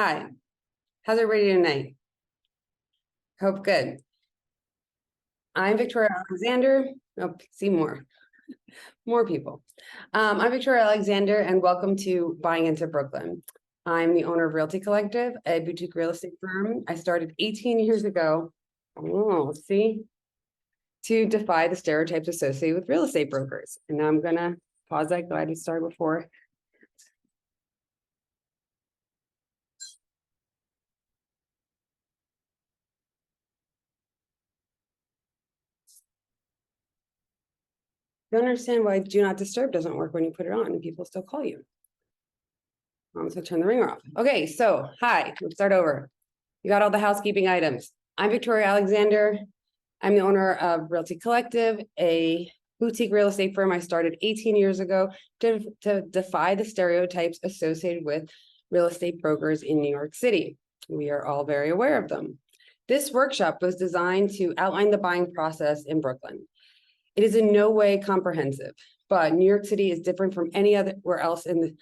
Hi, how's everybody tonight? Hope good. I'm Victoria Alexander. Oh, see more people. I'm Victoria Alexander, and welcome to Buying into Brooklyn. I'm the owner of Realty Collective, a boutique real estate firm I started 18 years ago. Oh, see, to defy the stereotypes associated with real estate brokers. And now I'm gonna pause that. Go ahead and start before. I don't understand why Do Not Disturb doesn't work when you put it on and people still call you. So turn the ringer off. Okay, so hi, let's start over. You got all the housekeeping items. I'm Victoria Alexander. I'm the owner of Realty Collective, a boutique real estate firm I started 18 years ago to defy the stereotypes associated with real estate brokers in New York City. We are all very aware of them. This workshop was designed to outline the buying process in Brooklyn. It is in no way comprehensive, but New York City is different from anywhere else in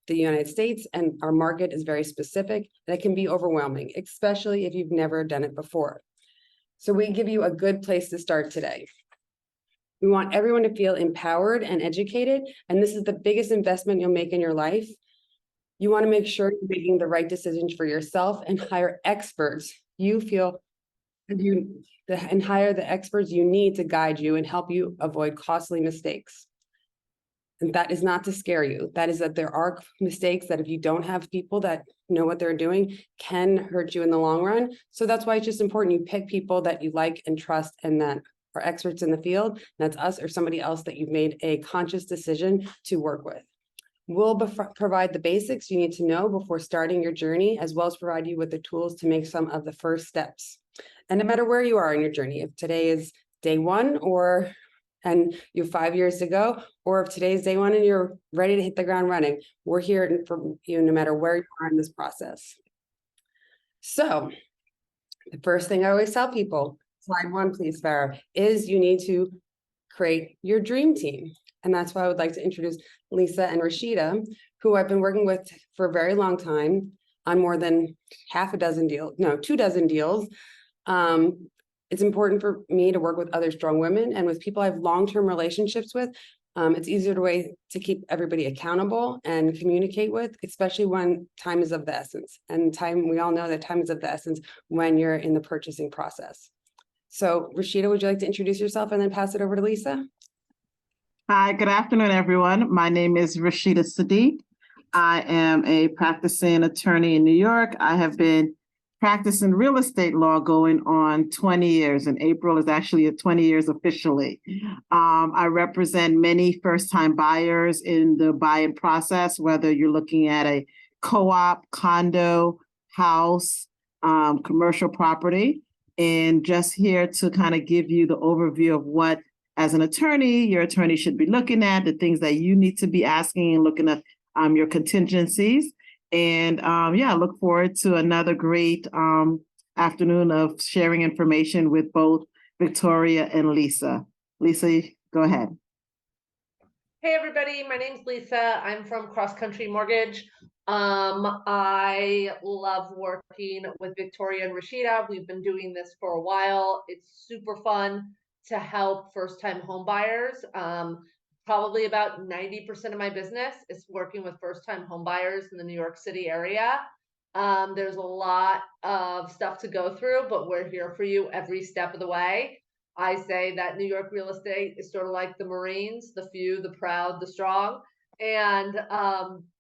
the United States, and our market is very specific, and it can be overwhelming, especially if you've never done it before. So we give you a good place to start today. We want everyone to feel empowered and educated, and this is the biggest investment you'll make in your life. You want to make sure you're making the right decisions for yourself and hire experts and hire the experts you need to guide you and help you avoid costly mistakes. And that is not to scare you. That is that there are mistakes that if you don't have people that know what they're doing can hurt you in the long run. So that's why it's just important you pick people that you like and trust and that are experts in the field. That's us or somebody else that you've made a conscious decision to work with. We'll provide the basics you need to know before starting your journey, as well as provide you with the tools to make some of the first steps. And no matter where you are in your journey, if today is day one and you have 5 years to go, or if today's day one and you're ready to hit the ground running, we're here for you no matter where you are in this process. So the first thing I always tell people, slide one, please, Farah, is you need to create your dream team. And that's why I would like to introduce Lisa and Rashida, who I've been working with for a very long time on more than 24 deals. It's important for me to work with other strong women and with people I have long-term relationships with. It's easier to keep everybody accountable and communicate with, especially when time is of the essence. And we all know that time is of the essence when you're in the purchasing process. So Rashida, would you like to introduce yourself and then pass it over to Lisa? Hi, good afternoon, everyone. My name is Rashida Sadiq. I am a practicing attorney in New York. I have been practicing real estate law going on 20 years, and April is actually 20 years officially. I represent many first-time buyers in the buying process, whether you're looking at a co-op, condo, house, commercial property, and just here to kind of give you the overview of what, as an attorney, your attorney should be looking at, the things that you need to be asking and looking at your contingencies. And I look forward to another great afternoon of sharing information with both Victoria and Lisa. Lisa, go ahead. Hey everybody, my name's Lisa. I'm from Cross Country Mortgage. I love working with Victoria and Rashida. We've been doing this for a while. It's super fun to help first-time home buyers. Probably about 90% of my business is working with first-time home buyers in the New York City area. There's a lot of stuff to go through, but we're here for you every step of the way. I say that New York real estate is sort of like the Marines, the few, the proud, the strong. And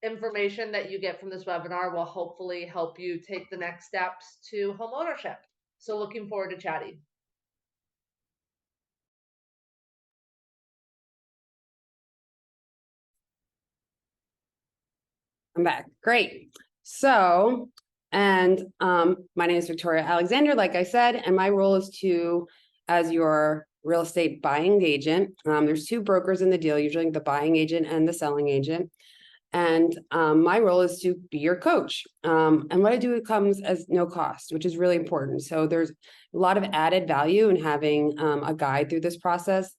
information that you get from this webinar will hopefully help you take the next steps to home ownership. So looking forward to chatting. I'm back. Great. So, my name is Victoria Alexander, like I said, and my role is as your real estate buying agent. There's two brokers in the deal, usually the buying agent and the selling agent. And my role is to be your coach. And what I do, it comes as no cost, which is really important. So there's a lot of added value in having a guide through this process.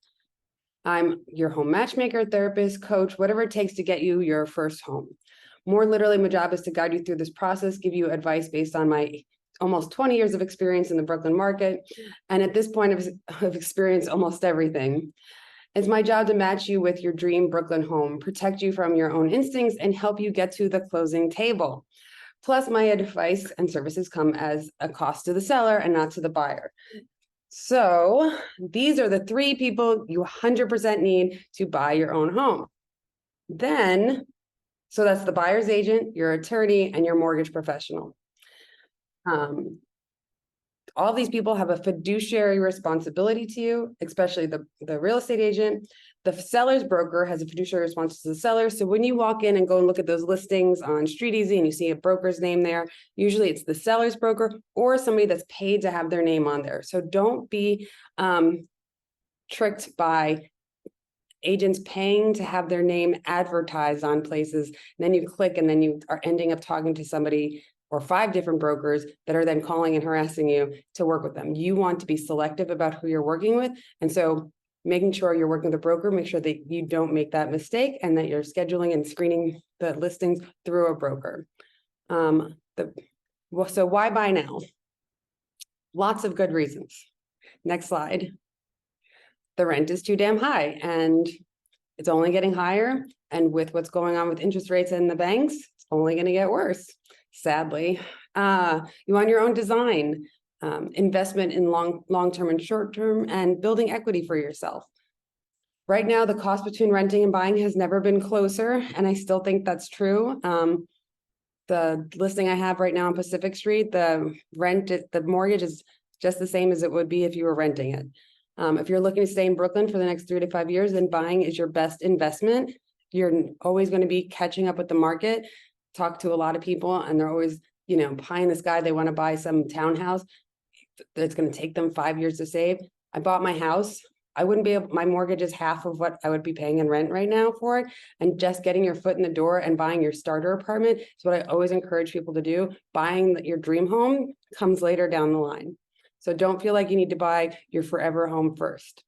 I'm your home matchmaker, therapist, coach, whatever it takes to get you your first home. More literally, my job is to guide you through this process, give you advice based on my almost 20 years of experience in the Brooklyn market. And at this point of experience, almost everything. It's my job to match you with your dream Brooklyn home, protect you from your own instincts, and help you get to the closing table. Plus, my advice and services come as a cost to the seller and not to the buyer. So these are the 3 people you 100% need to buy your own home. Then, so that's the buyer's agent, your attorney, and your mortgage professional. All these people have a fiduciary responsibility to you, especially the real estate agent. The seller's broker has a fiduciary response to the seller. So when you walk in and go and look at those listings on StreetEasy and you see a broker's name there, usually it's the seller's broker or somebody that's paid to have their name on there. So don't be tricked by agents paying to have their name advertised on places. And then you click and then you are ending up talking to somebody or 5 different brokers that are then calling and harassing you to work with them. You want to be selective about who you're working with. And so making sure you're working with a broker, make sure that you don't make that mistake and that you're scheduling and screening the listings through a broker. So why buy now? Lots of good reasons. Next slide. The rent is too damn high and it's only getting higher. And with what's going on with interest rates and the banks, it's only going to get worse. Sadly, you want your own design, investment in long-term and short-term, and building equity for yourself. Right now, the cost between renting and buying has never been closer, and I still think that's true. The listing I have right now on Pacific Street, the mortgage is just the same as it would be if you were renting it. If you're looking to stay in Brooklyn for the next 3 to 5 years, then buying is your best investment. You're always going to be catching up with the market. Talk to a lot of people and they're always, pie in the sky. They want to buy some townhouse that's going to take them 5 years to save. I bought my house. I wouldn't be able, my mortgage is half of what I would be paying in rent right now for it. And just getting your foot in the door and buying your starter apartment is what I always encourage people to do. Buying your dream home comes later down the line. So don't feel like you need to buy your forever home first.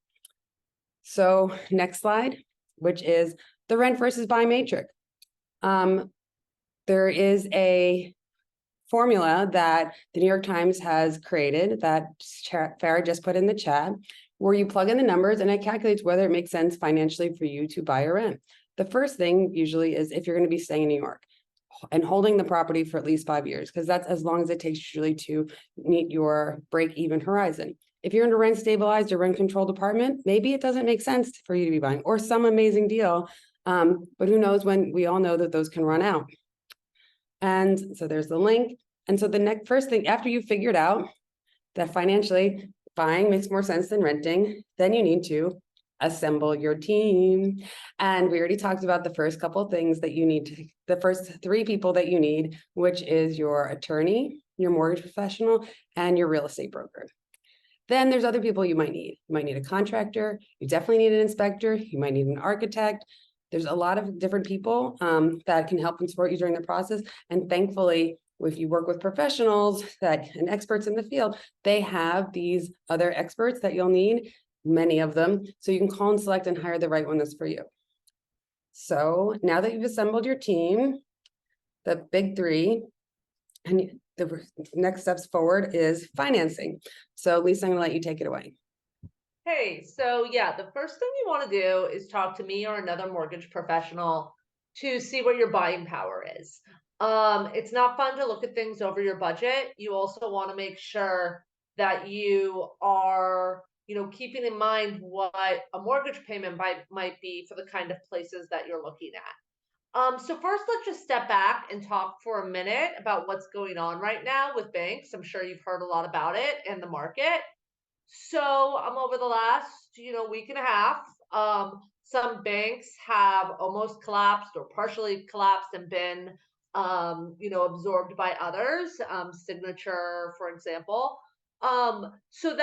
So next slide, which is the rent versus buy matrix. There is a formula that the New York Times has created that Farah just put in the chat, where you plug in the numbers and it calculates whether it makes sense financially for you to buy or rent. The first thing usually is if you're going to be staying in New York and holding the property for at least 5 years, because that's as long as it takes usually to meet your break-even horizon. If you're in a rent stabilized or rent controlled apartment, maybe it doesn't make sense for you to be buying or some amazing deal. But who knows when we all know that those can run out. And so there's the link. And so the first thing, after you've figured out that financially buying makes more sense than renting, then you need to assemble your team. And we already talked about the first couple of things that you need, the first 3 people that you need, which is your attorney, your mortgage professional, and your real estate broker. Then there's other people you might need. You might need a contractor. You definitely need an inspector. You might need an architect. There's a lot of different people that can help and support you during the process. And thankfully, if you work with professionals and experts in the field, they have these other experts that you'll need, many of them. So you can call and select and hire the right one that's for you. So now that you've assembled your team, the big 3, and the next steps forward is financing. So Lisa, I'm gonna let you take it away. Hey, so yeah, the first thing you want to do is talk to me or another mortgage professional to see what your buying power is. It's not fun to look at things over your budget. You also want to make sure that you are, keeping in mind what a mortgage payment might be for the kind of places that you're looking at. So first, let's just step back and talk for a minute about what's going on right now with banks. I'm sure you've heard a lot about it in the market. So over the last, week and a half, some banks have almost collapsed or partially collapsed and been, absorbed by others, Signature, for example. So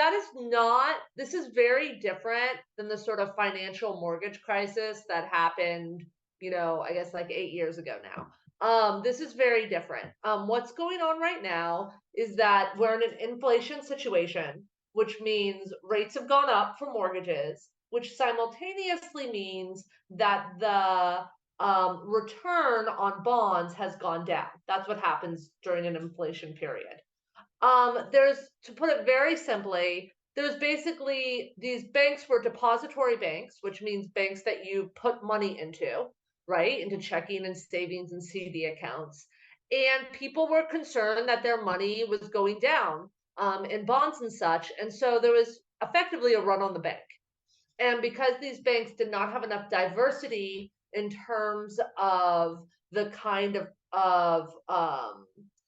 this is very different than the sort of financial mortgage crisis that happened, I guess like 8 years ago now. This is very different. What's going on right now is that we're in an inflation situation, which means rates have gone up for mortgages, which simultaneously means that the return on bonds has gone down. That's what happens during an inflation period. There's, to put it very simply, there's basically, these banks were depository banks, which means banks that you put money into, right? Into checking and savings and CD accounts. And people were concerned that their money was going down in bonds and such. And so there was effectively a run on the bank. And because these banks did not have enough diversity in terms of the kind of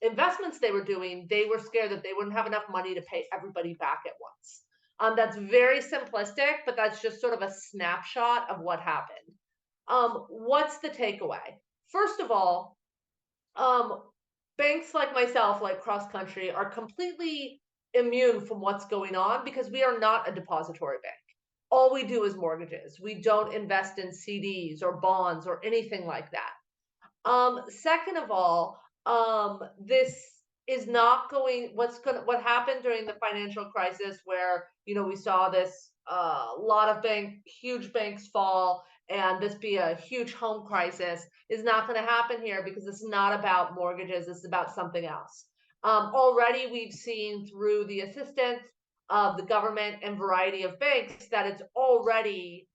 investments they were doing, they were scared that they wouldn't have enough money to pay everybody back at once. That's very simplistic, but that's just sort of a snapshot of what happened. What's the takeaway? First of all, banks like myself, like Cross Country, are completely immune from what's going on because we are not a depository bank. All we do is mortgages. We don't invest in CDs or bonds or anything like that. Second of all, this is not going, what happened during the financial crisis where, we saw this, lot of huge banks fall and this be a huge home crisis, is not going to happen here because it's not about mortgages. It's about something else. Already we've seen through the assistance of the government and variety of banks that it's already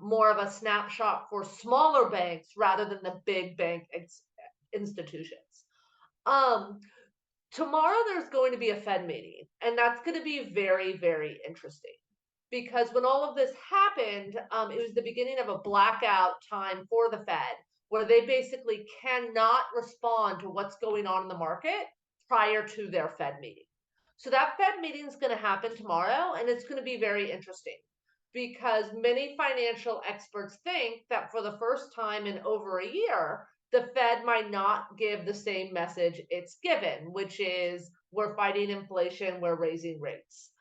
more of a snapshot for smaller banks rather than the big bank institutions. Tomorrow there's going to be a Fed meeting, and that's going to be very, very interesting because when all of this happened, it was the beginning of a blackout time for the Fed where they basically cannot respond to what's going on in the market prior to their Fed meeting. So that Fed meeting is going to happen tomorrow, and it's going to be very interesting because many financial experts think that for the first time in over a year, the Fed might not give the same message it's given, which is we're fighting inflation, we're raising rates.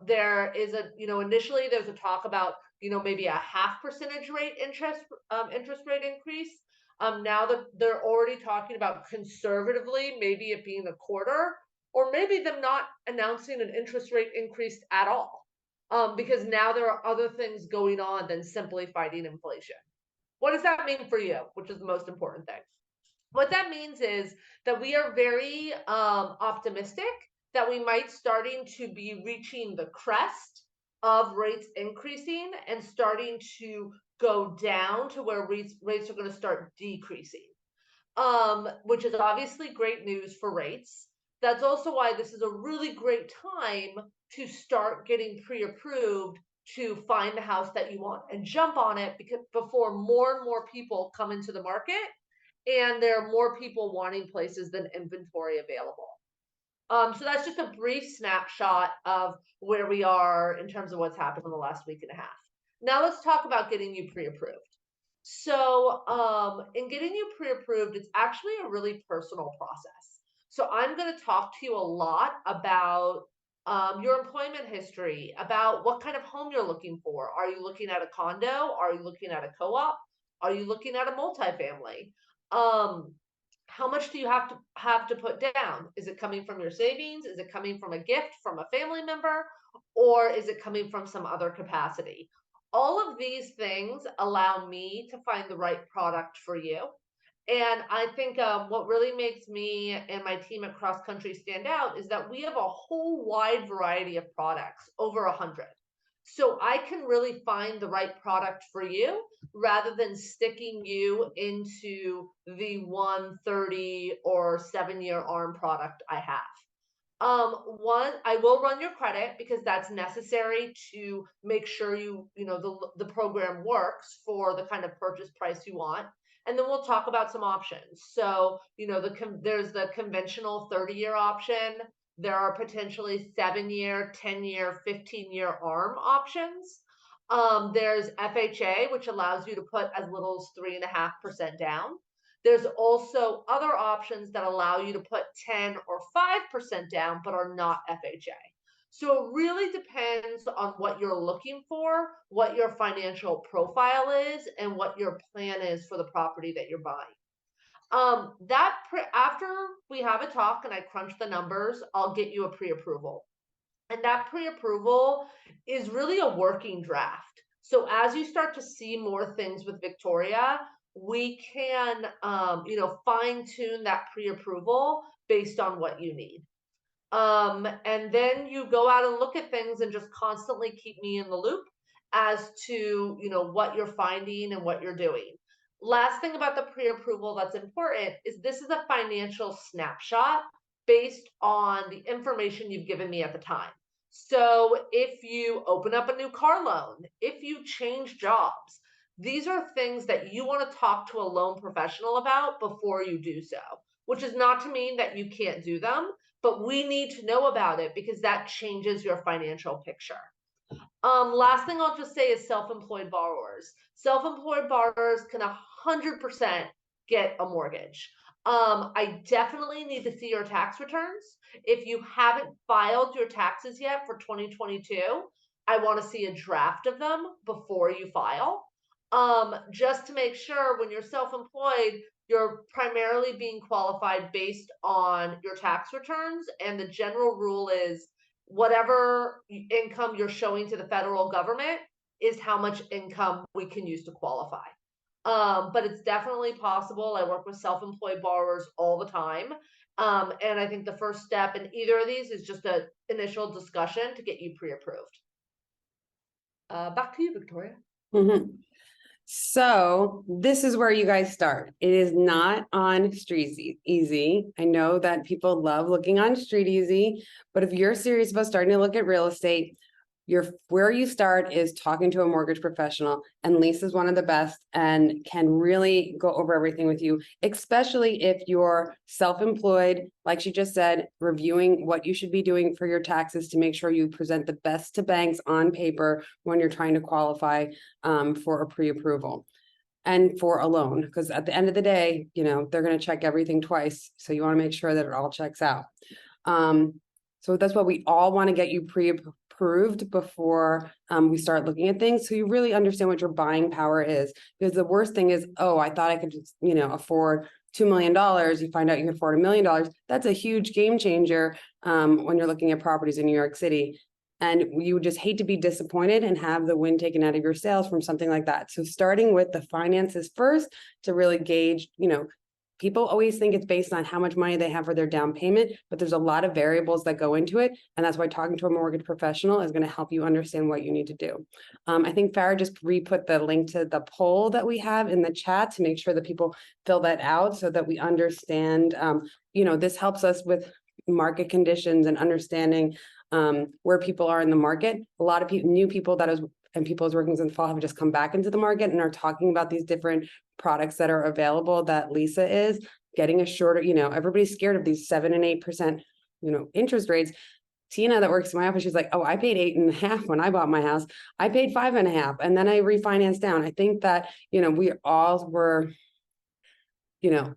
There is initially there's a talk about, maybe a 0.5% rate interest rate increase. Now that they're already talking about conservatively, maybe it being a quarter, or maybe them not announcing an interest rate increase at all. Because now there are other things going on than simply fighting inflation. What does that mean for you? Which is the most important thing. What that means is that we are very optimistic that we might starting to be reaching the crest of rates increasing and starting to go down to where rates are going to start decreasing, which is obviously great news for rates. That's also why this is a really great time to start getting pre-approved to find the house that you want and jump on it before more and more people come into the market and there are more people wanting places than inventory available. So that's just a brief snapshot of where we are in terms of what's happened in the last week and a half. Now let's talk about getting you pre-approved. So in getting you pre-approved, it's actually a really personal process. So I'm going to talk to you a lot about your employment history, about what kind of home you're looking for. Are you looking at a condo? Are you looking at a co-op? Are you looking at a multifamily? How much do you have to put down? Is it coming from your savings? Is it coming from a gift from a family member? Or is it coming from some other capacity? All of these things allow me to find the right product for you. And I think what really makes me and my team at Cross Country stand out is that we have a whole wide variety of products, over 100. So I can really find the right product for you rather than sticking you into the 130 or 7-year ARM product I have. One, I will run your credit because that's necessary to make sure the program works for the kind of purchase price you want. And then we'll talk about some options. So, there's the conventional 30-year option. There are potentially 7-year, 10-year, 15-year ARM options. There's FHA, which allows you to put as little as 3.5% down. There's also other options that allow you to put 10 or 5% down, but are not FHA. So it really depends on what you're looking for, what your financial profile is, and what your plan is for the property that you're buying. After we have a talk and I crunch the numbers, I'll get you a pre-approval. And that pre-approval is really a working draft. So as you start to see more things with Victoria, we can, fine tune that pre-approval based on what you need. And then you go out and look at things and just constantly keep me in the loop as to, what you're finding and what you're doing. Last thing about the pre-approval that's important is this is a financial snapshot based on the information you've given me at the time. So if you open up a new car loan, if you change jobs, these are things that you want to talk to a loan professional about before you do so, which is not to mean that you can't do them, but we need to know about it because that changes your financial picture. Last thing I'll just say is self-employed borrowers. Self-employed borrowers can 100% get a mortgage. I definitely need to see your tax returns. If you haven't filed your taxes yet for 2022, I want to see a draft of them before you file. Just to make sure when you're self-employed, you're primarily being qualified based on your tax returns. And the general rule is whatever income you're showing to the federal government is how much income we can use to qualify. But it's definitely possible. I work with self-employed borrowers all the time. And I think the first step in either of these is just an initial discussion to get you pre-approved. Back to you, Victoria. Mhm. So this is where you guys start. It is not on Street Easy. I know that people love looking on Street Easy, but if you're serious about starting to look at real estate, where you start is talking to a mortgage professional, and Lisa's one of the best and can really go over everything with you, especially if you're self-employed, like she just said, reviewing what you should be doing for your taxes to make sure you present the best to banks on paper when you're trying to qualify for a pre-approval and for a loan, because at the end of the day, they're going to check everything twice, so you want to make sure that it all checks out. So that's why we all want to get you pre-approved before we start looking at things, so you really understand what your buying power is. Because the worst thing is, oh, I thought I could just, afford $2 million. You find out you can afford $1 million. That's a huge game changer when you're looking at properties in New York City. And you would just hate to be disappointed and have the wind taken out of your sails from something like that. So starting with the finances first to really gauge, people always think it's based on how much money they have for their down payment, but there's a lot of variables that go into it. And that's why talking to a mortgage professional is going to help you understand what you need to do. I think Farah just re-put the link to the poll that we have in the chat to make sure that people fill that out so that we understand, this helps us with market conditions and understanding where people are in the market. A lot of people, new people and people who's working in the fall have just come back into the market and are talking about these different products that are available that Lisa is getting a shorter, everybody's scared of these 7% and 8%, interest rates. Tina that works in my office, she's like, oh, I paid 8.5 when I bought my house. I paid 5.5 and then I refinanced down. I think that, we all were, the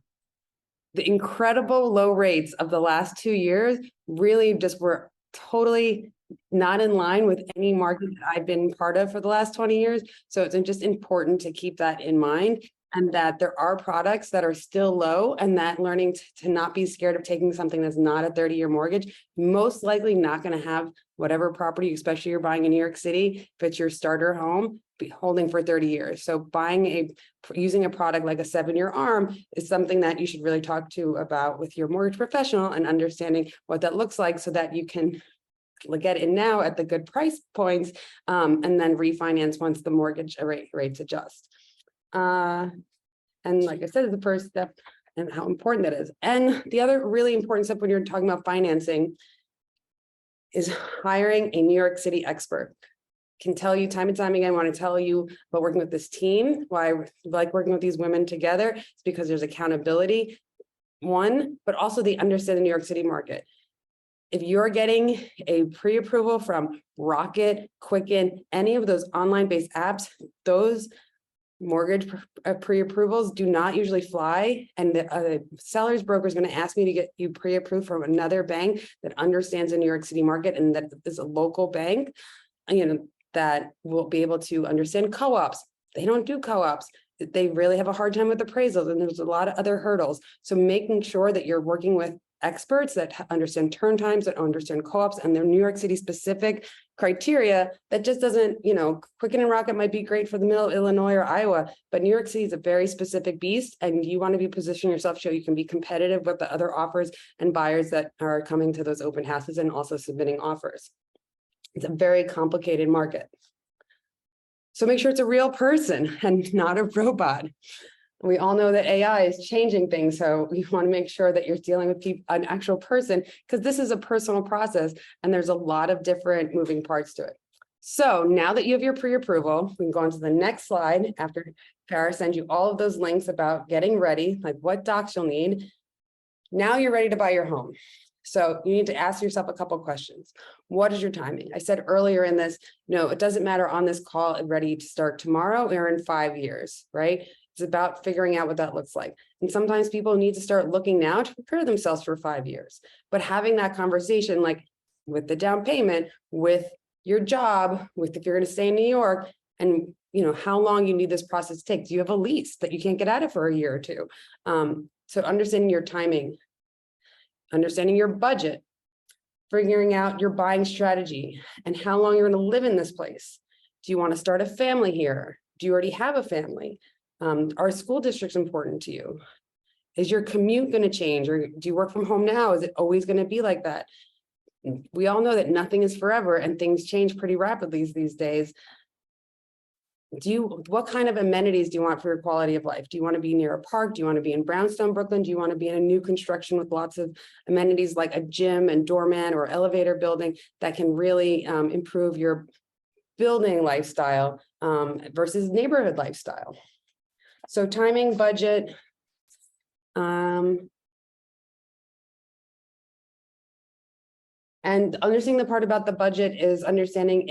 incredible low rates of the last 2 years really just were totally not in line with any market that I've been part of for the last 20 years. So it's just important to keep that in mind, and that there are products that are still low, and that learning to not be scared of taking something that's not a 30-year mortgage, most likely not going to have whatever property, especially you're buying in New York City, if it's your starter home, be holding for 30 years. So using a product like a 7-year ARM is something that you should really talk about with your mortgage professional and understanding what that looks like so that you can get in now at the good price points and then refinance once the mortgage rates adjust. And like I said, the first step and how important that is. And the other really important step when you're talking about financing is hiring a New York City expert. Can tell you time and time again, I want to tell you about working with this team, why I like working with these women together. It's because there's accountability, one, but also they understand the New York City market. If you're getting a pre-approval from Rocket, Quicken, any of those online-based apps, those mortgage pre-approvals do not usually fly. And the seller's broker is going to ask me to get you pre-approved from another bank that understands the New York City market and that is a local bank, that will be able to understand co-ops. They don't do co-ops. They really have a hard time with appraisals, and there's a lot of other hurdles. So making sure that you're working with experts that understand turn times, that understand co-ops and their New York City specific criteria. That just doesn't, Quicken and Rocket might be great for the middle of Illinois or Iowa, but New York City is a very specific beast, and you want to be positioning yourself so you can be competitive with the other offers and buyers that are coming to those open houses and also submitting offers. It's a very complicated market. So make sure it's a real person and not a robot. We all know that AI is changing things, so we want to make sure that you're dealing with an actual person, because this is a personal process and there's a lot of different moving parts to it. So now that you have your pre-approval, we can go on to the next slide after Tara sends you all of those links about getting ready, like what docs you'll need. Now you're ready to buy your home. So you need to ask yourself a couple of questions. What is your timing? I said earlier in this, no, it doesn't matter on this call, ready to start tomorrow or in 5 years, right? It's about figuring out what that looks like. And sometimes people need to start looking now to prepare themselves for 5 years. But having that conversation, like with the down payment, with your job, with if you're going to stay in New York, and how long you need this process to take. Do you have a lease that you can't get out of for a year or two? So understanding your timing, understanding your budget, figuring out your buying strategy and how long you're going to live in this place. Do you want to start a family here? Do you already have a family? Are school districts important to you? Is your commute going to change, or do you work from home now? Is it always going to be like that? We all know that nothing is forever and things change pretty rapidly these days. What kind of amenities do you want for your quality of life? Do you want to be near a park? Do you want to be in Brownstone, Brooklyn? Do you want to be in a new construction with lots of amenities like a gym and doorman or elevator building that can really improve your building lifestyle versus neighborhood lifestyle? So timing, budget, and understanding the part about the budget is understanding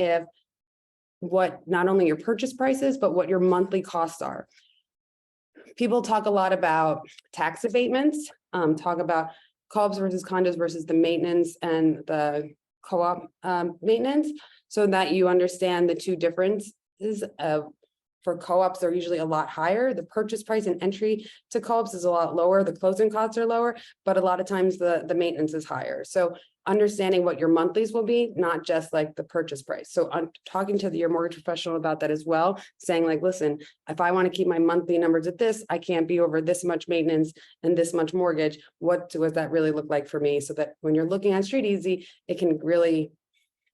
what not only your purchase price is, but what your monthly costs are. People talk a lot about tax abatements, talk about co-ops versus condos versus the maintenance and the co-op maintenance, so that you understand the two differences of. For co-ops, they're usually a lot higher. The purchase price and entry to co-ops is a lot lower. The closing costs are lower, but a lot of times the maintenance is higher. So understanding what your monthlies will be, not just like the purchase price. So I'm talking to your mortgage professional about that as well, saying like, listen, if I want to keep my monthly numbers at this, I can't be over this much maintenance and this much mortgage. What does that really look like for me? So that when you're looking at Street Easy, it can really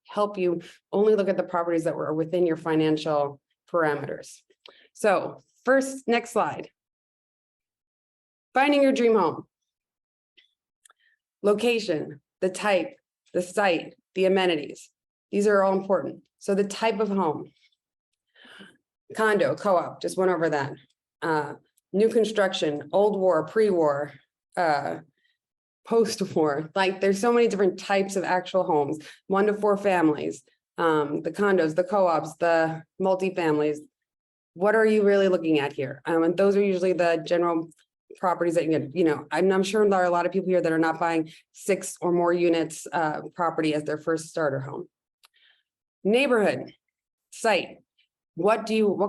help you only look at the properties that were within your financial parameters. So first, next slide. Finding your dream home. Location, the type, the site, the amenities. These are all important. So the type of home. Condo, co-op, just went over that. New construction, old war, pre-war, post-war. Like there's so many different types of actual homes. 1 to 4 families. The condos, the co-ops, the multifamilies. What are you really looking at here? And those are usually the general properties that you get, I'm sure there are a lot of people here that are not buying 6 or more units property as their first starter home. Neighborhood, site. What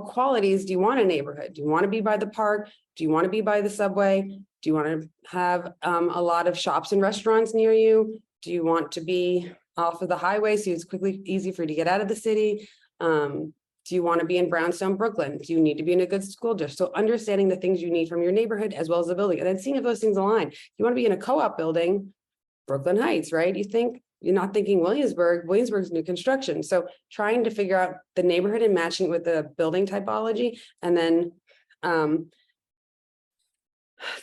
qualities do you want in a neighborhood? Do you want to be by the park? Do you want to be by the subway? Do you want to have a lot of shops and restaurants near you? Do you want to be off of the highway so it's easy for you to get out of the city? Do you want to be in Brownstone, Brooklyn? Do you need to be in a good school district? So understanding the things you need from your neighborhood as well as the building, and then seeing if those things align. You want to be in a co-op building, Brooklyn Heights, right? You're not thinking Williamsburg's new construction. So trying to figure out the neighborhood and matching it with the building typology, and then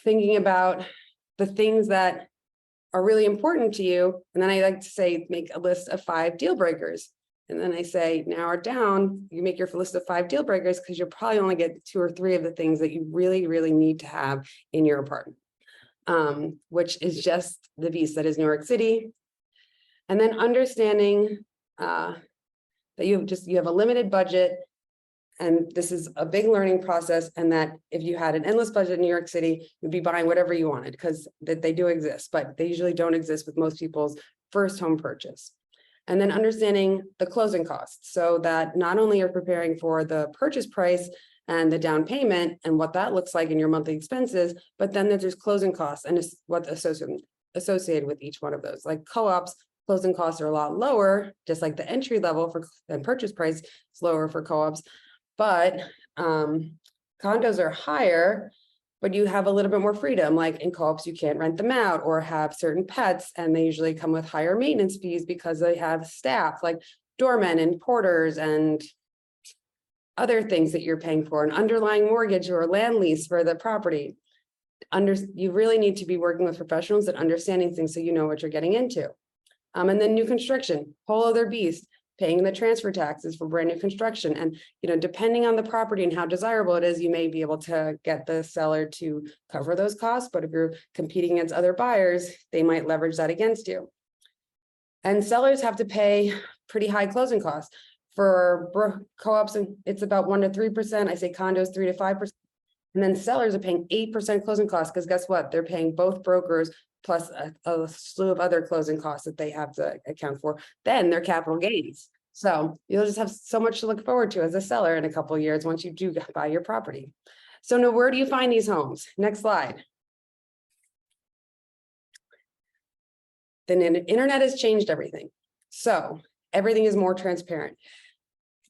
thinking about the things that are really important to you. And then I like to say, make a list of 5 deal breakers. And then I say, narrow it down, you make your list of 5 deal breakers, because you'll probably only get 2 or 3 of the things that you really, really need to have in your apartment, which is just the beast that is New York City. And then understanding that you have a limited budget, and this is a big learning process, and that if you had an endless budget in New York City, you'd be buying whatever you wanted, because they do exist, but they usually don't exist with most people's first home purchase. And then understanding the closing costs, so that not only you're preparing for the purchase price and the down payment and what that looks like in your monthly expenses, but then there's closing costs and what associated associated with each one of those. Like co-ops, closing costs are a lot lower, just like the entry level for and purchase price is lower for co-ops, but condos are higher, but you have a little bit more freedom. Like in co-ops, you can't rent them out or have certain pets, and they usually come with higher maintenance fees because they have staff like doormen and porters and other things that you're paying for, an underlying mortgage or land lease for the property. You really need to be working with professionals and understanding things so you know what you're getting into. And then new construction, whole other beast, paying the transfer taxes for brand new construction. And, you know, depending on the property and how desirable it is, you may be able to get the seller to cover those costs. But if you're competing against other buyers, they might leverage that against you. And sellers have to pay pretty high closing costs. For co-ops, it's about 1 to 3%. I say condos 3 to 5%. And then sellers are paying 8% closing costs, because guess what? They're paying both brokers plus a slew of other closing costs that they have to account for. Then their capital gains. So you'll just have so much to look forward to as a seller in a couple of years once you do buy your property. So now, where do you find these homes? Next slide. The internet has changed everything. So everything is more transparent.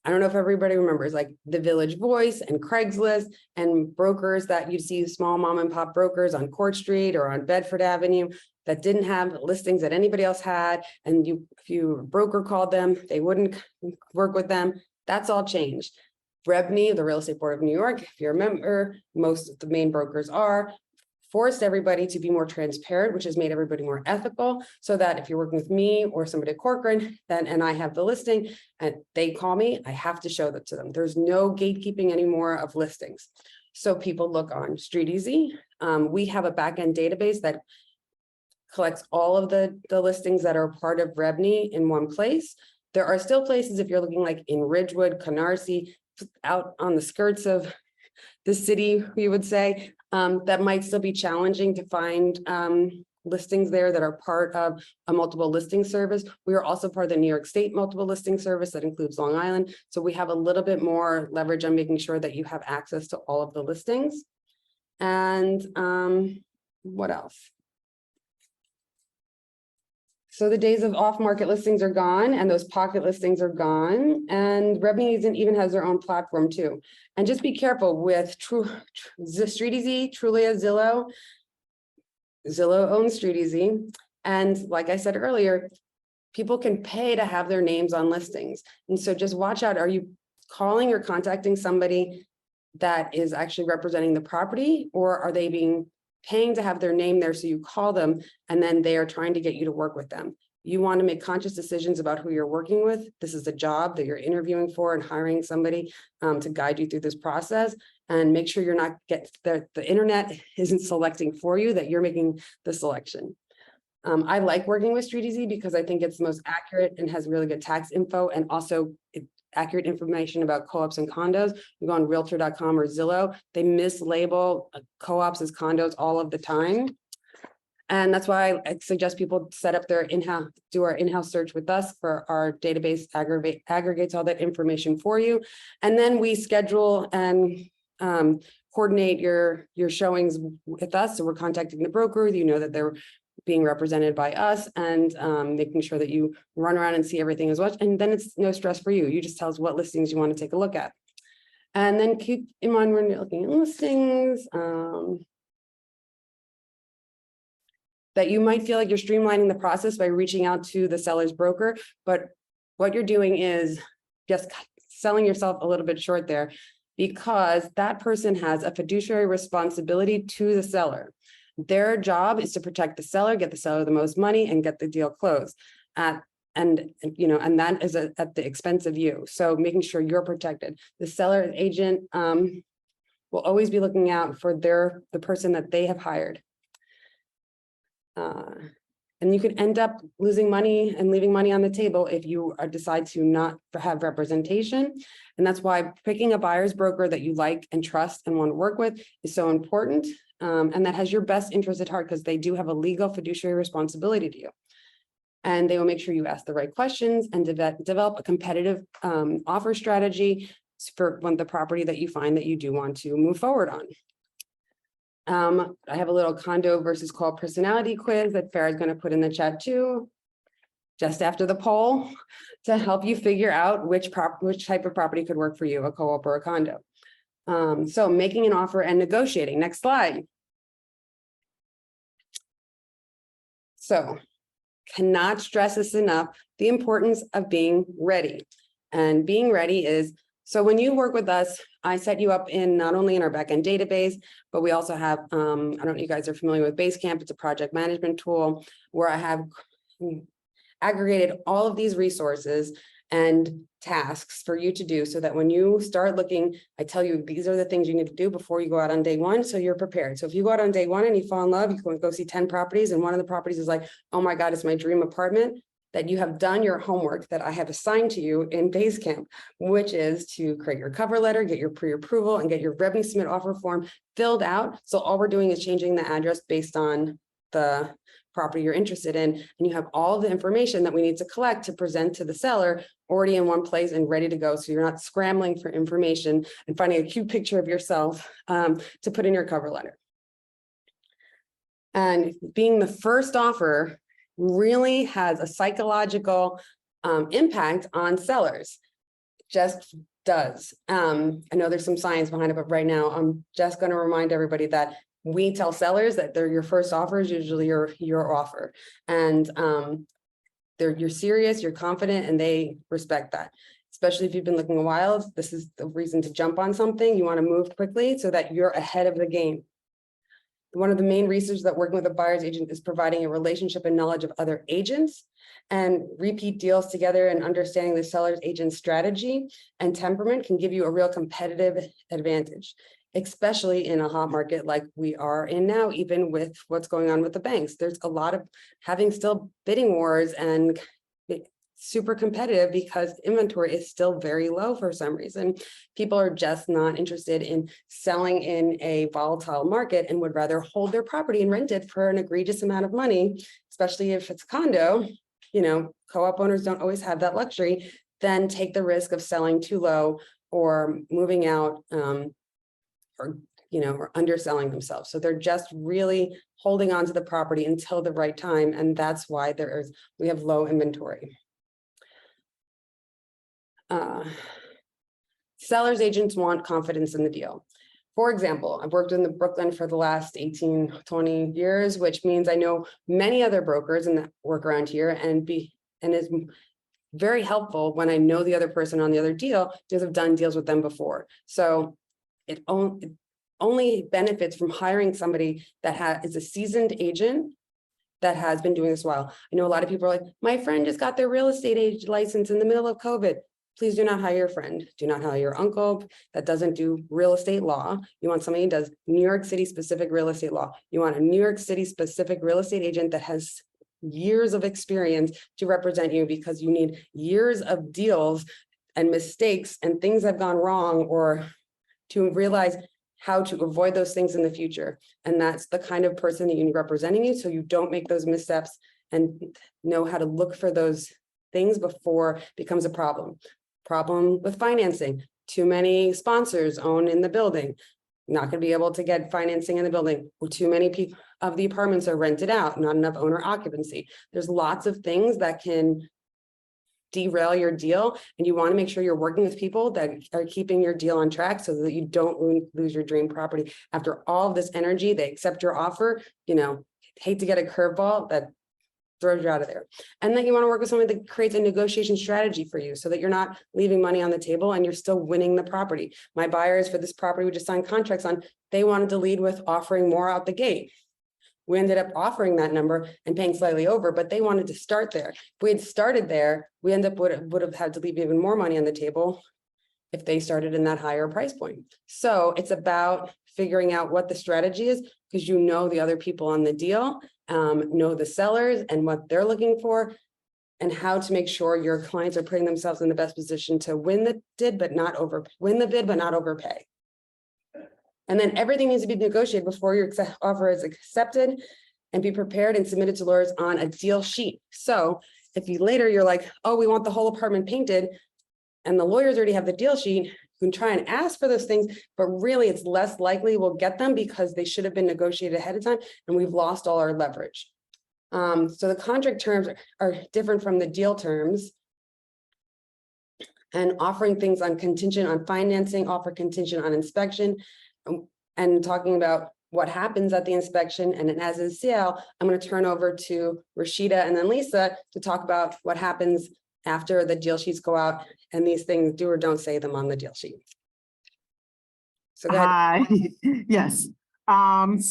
I don't know if everybody remembers, like the Village Voice and Craigslist and brokers that you see, small mom and pop brokers on Court Street or on Bedford Avenue that didn't have listings that anybody else had. And if you broker called them, they wouldn't work with them. That's all changed. REBNY, the Real Estate Board of New York, if you remember, most of the main brokers forced everybody to be more transparent, which has made everybody more ethical, so that if you're working with me or somebody at Corcoran, and I have the listing and they call me, I have to show that to them. There's no gatekeeping anymore of listings. So people look on StreetEasy. We have a backend database that collects all of the listings that are part of REBNY in one place. There are still places, if you're looking like in Ridgewood, Canarsie, out on the skirts of the city, we would say, that might still be challenging to find listings there that are part of a multiple listing service. We are also part of the New York State multiple listing service that includes Long Island. So we have a little bit more leverage on making sure that you have access to all of the listings. And what else? So the days of off-market listings are gone, and those pocket listings are gone. And REBNY even has their own platform too. And just be careful with StreetEasy, Trulia, Zillow. Zillow owns StreetEasy. And like I said earlier, people can pay to have their names on listings. And so just watch out. Are you calling or contacting somebody that is actually representing the property, or are they paying to have their name there, so you call them and then they are trying to get you to work with them? You want to make conscious decisions about who you're working with. This is a job that you're interviewing for and hiring somebody to guide you through this process, and make sure you're not the internet isn't selecting for you, that you're making the selection. I like working with StreetEasy because I think it's the most accurate and has really good tax info, and also accurate information about co-ops and condos. You go on realtor.com or Zillow, they mislabel co-ops as condos all of the time. And that's why I suggest people set up their do our in-house search with us, for our database aggregates all that information for you. And then we schedule and coordinate your showings with us. So we're contacting the broker, you know that they're being represented by us, and making sure that you run around and see everything as well. And then it's no stress for you. You just tell us what listings you want to take a look at. And then keep in mind when you're looking at listings, that you might feel like you're streamlining the process by reaching out to the seller's broker, but what you're doing is just selling yourself a little bit short there, because that person has a fiduciary responsibility to the seller. Their job is to protect the seller, get the seller the most money, and get the deal closed. And that is at the expense of you. So making sure you're protected. The seller and agent will always be looking out for the person that they have hired. And you could end up losing money and leaving money on the table if you decide to not have representation. And that's why picking a buyer's broker that you like and trust and want to work with is so important. And that has your best interest at heart, because they do have a legal fiduciary responsibility to you. And they will make sure you ask the right questions and develop a competitive offer strategy for the property that you find that you do want to move forward on. I have a little condo versus co-op personality quiz that Farah's going to put in the chat too, just after the poll, to help you figure out which type of property could work for you, a co-op or a condo. So making an offer and negotiating. Next slide. So cannot stress this enough, the importance of being ready. And being ready is, so when you work with us, I set you up in not only in our backend database, but we also have, I don't know if you guys are familiar with Basecamp, it's a project management tool where I have aggregated all of these resources and tasks for you to do so that when you start looking, I tell you, these are the things you need to do before you go out on day one, so you're prepared. So if you go out on day one and you fall in love, you can go see 10 properties and one of the properties is like, oh my God, it's my dream apartment, that you have done your homework that I have assigned to you in Basecamp, which is to create your cover letter, get your pre-approval and get your revenue submit offer form filled out. So all we're doing is changing the address based on the property you're interested in, and you have all the information that we need to collect to present to the seller already in one place and ready to go. So you're not scrambling for information and finding a cute picture of yourself to put in your cover letter. And being the first offer really has a psychological impact on sellers. Just does. I know there's some science behind it, but right now I'm just going to remind everybody that we tell sellers that they're your first offer is usually your offer, and you're serious, you're confident, and they respect that. Especially if you've been looking a while, this is the reason to jump on something. You want to move quickly so that you're ahead of the game. One of the main reasons that working with a buyer's agent is providing a relationship and knowledge of other agents and repeat deals together, and understanding the seller's agent strategy and temperament can give you a real competitive advantage, especially in a hot market like we are in now, even with what's going on with the banks. There's a lot of having still bidding wars and super competitive because inventory is still very low for some reason. People are just not interested in selling in a volatile market and would rather hold their property and rent it for an egregious amount of money, especially if it's condo. You know, co-op owners don't always have that luxury, then take the risk of selling too low or moving out or underselling themselves. So they're just really holding on to the property until the right time. And that's why we have low inventory. Sellers agents want confidence in the deal. For example, I've worked in the Brooklyn for the last 18, 20 years, which means I know many other brokers that work around here, and is very helpful when I know the other person on the other deal because I've done deals with them before. So it only benefits from hiring somebody that is a seasoned agent that has been doing this a while. I know a lot of people are like, my friend just got their real estate agent license in the middle of COVID. Please do not hire your friend. Do not hire your uncle that doesn't do real estate law. You want somebody who does New York City specific real estate law. You want a New York City specific real estate agent that has years of experience to represent you, because you need years of deals and mistakes and things that have gone wrong, or to realize how to avoid those things in the future. And that's the kind of person that you need representing you, so you don't make those missteps and know how to look for those things before it becomes a problem. Problem with financing, too many sponsors own in the building, not going to be able to get financing in the building, or too many people of the apartments are rented out, not enough owner occupancy. There's lots of things that can derail your deal, and you want to make sure you're working with people that are keeping your deal on track so that you don't lose your dream property. After all of this energy, they accept your offer, hate to get a curveball that throws you out of there. And then you want to work with someone that creates a negotiation strategy for you so that you're not leaving money on the table and you're still winning the property. My buyers for this property we just signed contracts on, they wanted to lead with offering more out the gate. We ended up offering that number and paying slightly over, but they wanted to start there. If we had started there, we would have had to leave even more money on the table if they started in that higher price point. So it's about figuring out what the strategy is, because the other people on the deal, know the sellers and what they're looking for, and how to make sure your clients are putting themselves in the best position to win the bid, but not overpay. And then everything needs to be negotiated before your offer is accepted, and be prepared and submitted to lawyers on a deal sheet. So if you're like, oh, we want the whole apartment painted, and the lawyers already have the deal sheet, can try and ask for those things, but really it's less likely we'll get them because they should have been negotiated ahead of time and we've lost all our leverage. So the contract terms are different from the deal terms. And offering things on contingent on financing, offer contingent on inspection, and talking about what happens at the inspection and an as-is sale, I'm going to turn over to Rashida and then Lisa to talk about what happens after the deal sheets go out and these things, do or don't say them on the deal sheet. So go ahead. Hi, yes.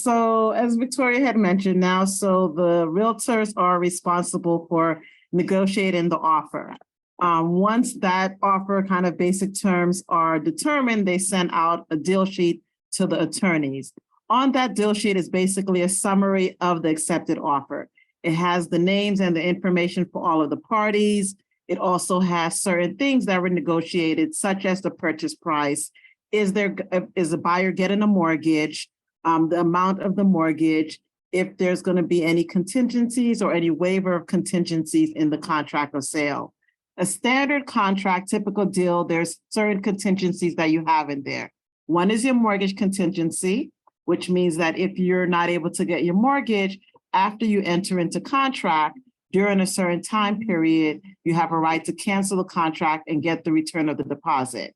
So as Victoria had mentioned now, so the realtors are responsible for negotiating the offer. Once that offer kind of basic terms are determined, they send out a deal sheet to the attorneys. On that deal sheet is basically a summary of the accepted offer. It has the names and the information for all of the parties. It also has certain things that were negotiated, such as the purchase price. Is the buyer getting a mortgage? The amount of the mortgage, if there's going to be any contingencies or any waiver of contingencies in the contract of sale. A standard contract, typical deal, there's certain contingencies that you have in there. One is your mortgage contingency, which means that if you're not able to get your mortgage after you enter into contract during a certain time period, you have a right to cancel the contract and get the return of the deposit.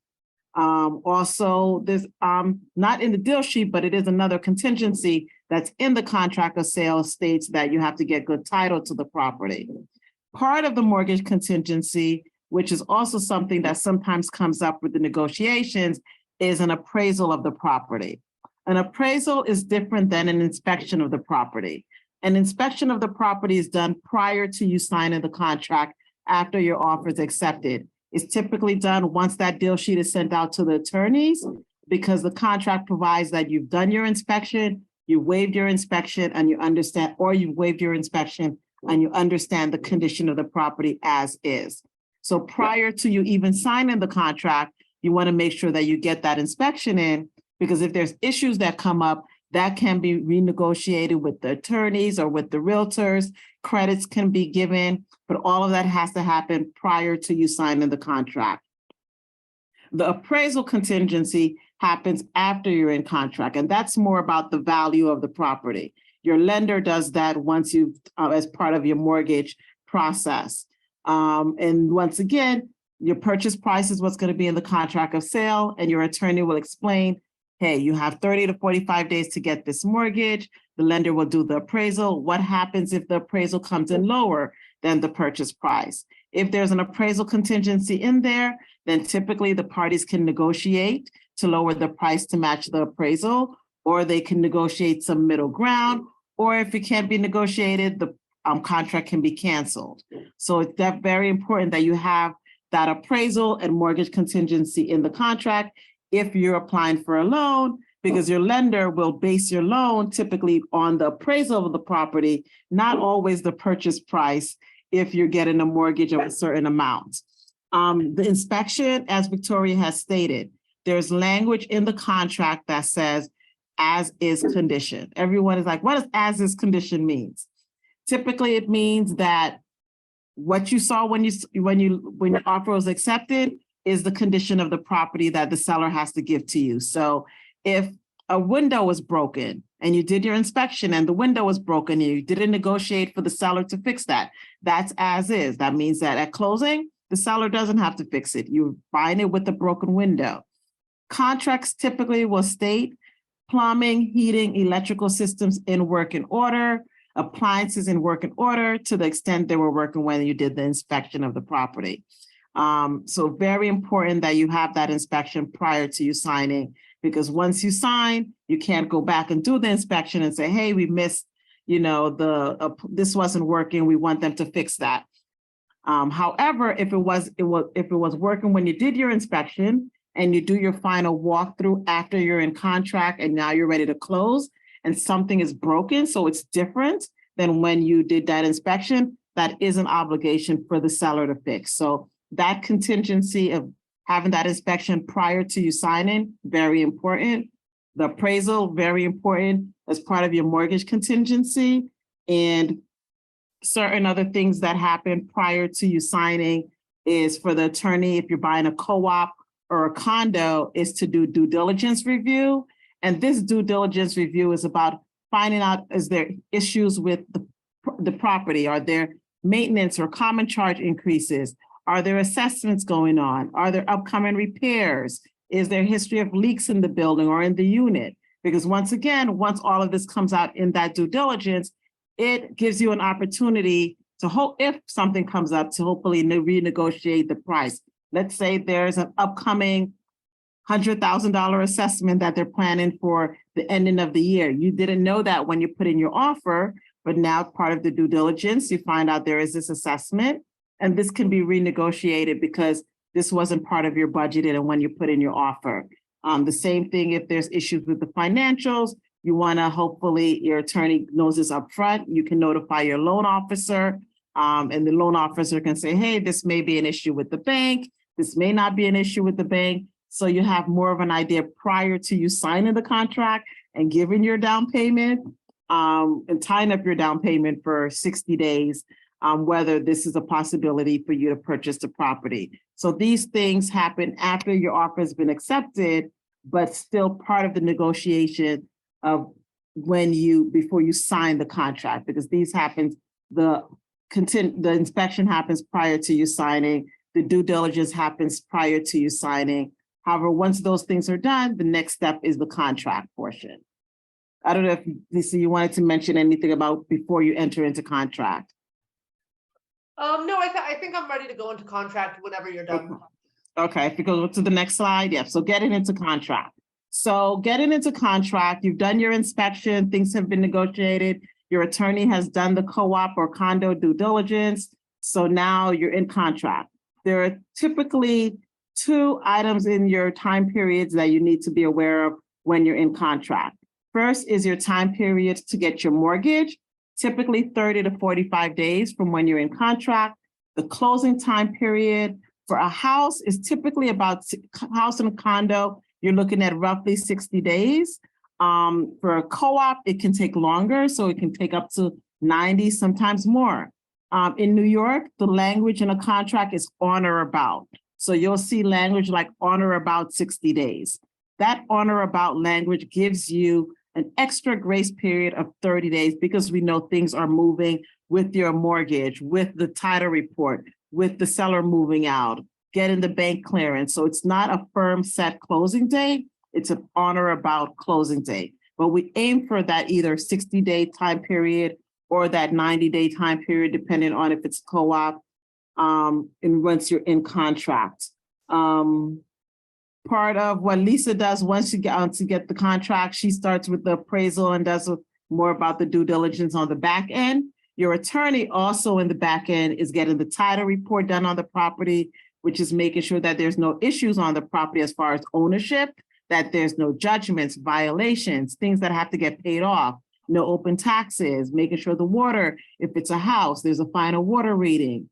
Also, there's not in the deal sheet, but it is another contingency that's in the contract of sale states that you have to get good title to the property. Part of the mortgage contingency, which is also something that sometimes comes up with the negotiations, is an appraisal of the property. An appraisal is different than an inspection of the property. An inspection of the property is done prior to you signing the contract after your offer is accepted. It's typically done once that deal sheet is sent out to the attorneys because the contract provides that you've done your inspection, you waived your inspection and you understand, or you've waived your inspection and you understand the condition of the property as is. So prior to you even signing the contract, you want to make sure that you get that inspection in, because if there's issues that come up, that can be renegotiated with the attorneys or with the realtors. Credits can be given, but all of that has to happen prior to you signing the contract. The appraisal contingency happens after you're in contract, and that's more about the value of the property. Your lender does that once you, as part of your mortgage process. And once again, your purchase price is what's going to be in the contract of sale, and your attorney will explain, hey, you have 30 to 45 days to get this mortgage. The lender will do the appraisal. What happens if the appraisal comes in lower than the purchase price? If there's an appraisal contingency in there, then typically the parties can negotiate to lower the price to match the appraisal, or they can negotiate some middle ground, or if it can't be negotiated, the contract can be canceled. So it's very important that you have that appraisal and mortgage contingency in the contract if you're applying for a loan, because your lender will base your loan typically on the appraisal of the property, not always the purchase price if you're getting a mortgage of a certain amount. The inspection, as Victoria has stated, there's language in the contract that says as is condition. Everyone is like, what does as is condition means? Typically, it means that what you saw when your offer was accepted is the condition of the property that the seller has to give to you. So if a window was broken and you did your inspection and the window was broken and you didn't negotiate for the seller to fix that, that's as is. That means that at closing, the seller doesn't have to fix it. You're buying it with a broken window. Contracts typically will state plumbing, heating, electrical systems in working order, appliances in working order to the extent they were working when you did the inspection of the property. So very important that you have that inspection prior to you signing, because once you sign, you can't go back and do the inspection and say, hey, we missed, this wasn't working. We want them to fix that. However, if it was working when you did your inspection and you do your final walkthrough after you're in contract and now you're ready to close and something is broken, so it's different than when you did that inspection, that is an obligation for the seller to fix. So that contingency of having that inspection prior to you signing, very important. The appraisal, very important as part of your mortgage contingency, and certain other things that happen prior to you signing is for the attorney, if you're buying a co-op or a condo is to do due diligence review. And this due diligence review is about finding out, is there issues with the property? Are there maintenance or common charge increases? Are there assessments going on? Are there upcoming repairs? Is there history of leaks in the building or in the unit? Because once again, once all of this comes out in that due diligence, it gives you an opportunity to hope, if something comes up, to hopefully renegotiate the price. Let's say there's an upcoming $100,000 assessment that they're planning for the ending of the year. You didn't know that when you put in your offer, but now part of the due diligence, you find out there is this assessment, and this can be renegotiated because this wasn't part of your budget and when you put in your offer. The same thing if there's issues with the financials, you want to hopefully your attorney knows this up front. You can notify your loan officer, and the loan officer can say, hey, this may be an issue with the bank. This may not be an issue with the bank. So you have more of an idea prior to you signing the contract and giving your down payment, and tying up your down payment for 60 days, whether this is a possibility for you to purchase the property. So these things happen after your offer has been accepted, but still part of the negotiation of before you sign the contract, because these happens, the inspection happens prior to you signing, the due diligence happens prior to you signing. However, once those things are done, the next step is the contract portion. I don't know if, Lisa, you wanted to mention anything about before you enter into contract. No, I think I'm ready to go into contract whenever you're done. Okay, if you go to the next slide, yeah, so getting into contract. So getting into contract, you've done your inspection, things have been negotiated, your attorney has done the co-op or condo due diligence, so now you're in contract. There are typically 2 items in your time periods that you need to be aware of when you're in contract. First is your time period to get your mortgage, typically 30 to 45 days from when you're in contract. The closing time period for a house is typically about house and condo, you're looking at roughly 60 days. For a co-op, it can take longer, so it can take up to 90, sometimes more. In New York, the language in a contract is on or about. So you'll see language like on or about 60 days. That on or about language gives you an extra grace period of 30 days because we know things are moving with your mortgage, with the title report, with the seller moving out, getting the bank clearance. So it's not a firm set closing date, it's an on or about closing date. But we aim for that either 60-day time period or that 90-day time period, depending on if it's co-op, and once you're in contract. Part of what Lisa does once you get on to get the contract, she starts with the appraisal and does more about the due diligence on the back end. Your attorney also in the back end is getting the title report done on the property, which is making sure that there's no issues on the property as far as ownership, that there's no judgments, violations, things that have to get paid off, no open taxes, making sure the water, if it's a house, there's a final water reading.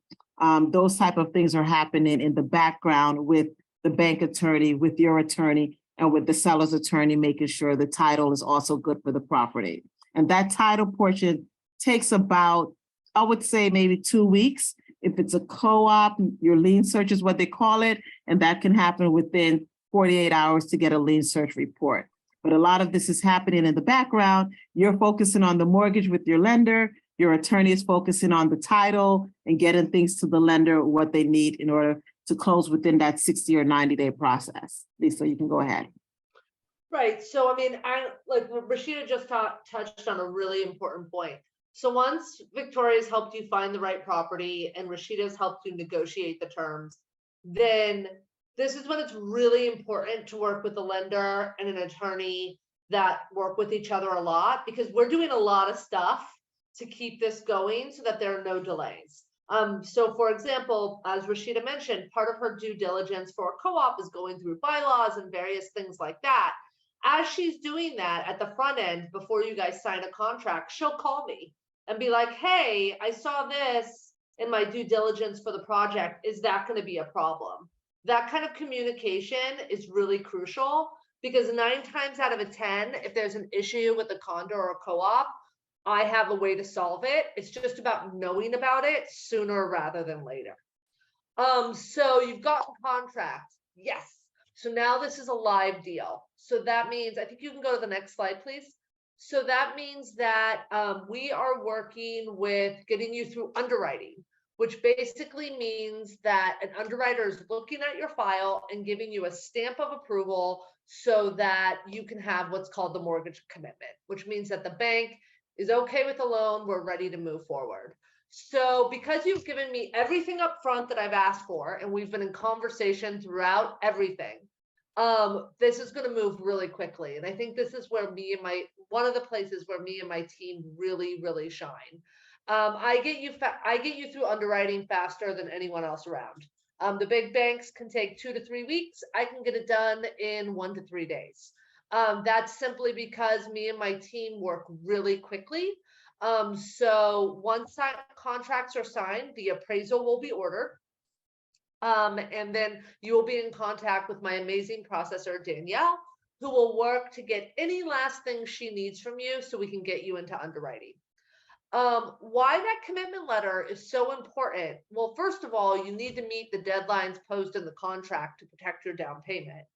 Those type of things are happening in the background with the bank attorney, with your attorney, and with the seller's attorney, making sure the title is also good for the property. And that title portion takes about, I would say maybe 2 weeks. If it's a co-op, your lien search is what they call it, and that can happen within 48 hours to get a lien search report. But a lot of this is happening in the background. You're focusing on the mortgage with your lender. Your attorney is focusing on the title and getting things to the lender, what they need in order to close within that 60 or 90-day process. Lisa, you can go ahead. Right. So, I mean, like Rashida just touched on a really important point. So once Victoria's helped you find the right property and Rashida's helped you negotiate the terms, then this is when it's really important to work with a lender and an attorney that work with each other a lot, because we're doing a lot of stuff to keep this going so that there are no delays. So for example, as Rashida mentioned, part of her due diligence for a co-op is going through bylaws and various things like that. As she's doing that at the front end, before you guys sign a contract, she'll call me and be like, hey, I saw this in my due diligence for the project. Is that going to be a problem? That kind of communication is really crucial, because 9 times out of 10, if there's an issue with a condo or a co-op, I have a way to solve it. It's just about knowing about it sooner rather than later. So you've got a contract. Yes. So now this is a live deal. So that means, I think you can go to the next slide, please. So that means that we are working with getting you through underwriting, which basically means that an underwriter is looking at your file and giving you a stamp of approval so that you can have what's called the mortgage commitment, which means that the bank is okay with the loan, we're ready to move forward. So because you've given me everything up front that I've asked for, and we've been in conversation throughout everything, this is going to move really quickly. And I think this is where one of the places where me and my team really shine. I get you through underwriting faster than anyone else around. The big banks can take 2 to 3 weeks. I can get it done in 1 to 3 days. That's simply because me and my team work really quickly. So once contracts are signed, the appraisal will be ordered. And then you will be in contact with my amazing processor, Danielle, who will work to get any last thing she needs from you so we can get you into underwriting. Why that commitment letter is so important? Well, first of all, you need to meet the deadlines posed in the contract to protect your down payment.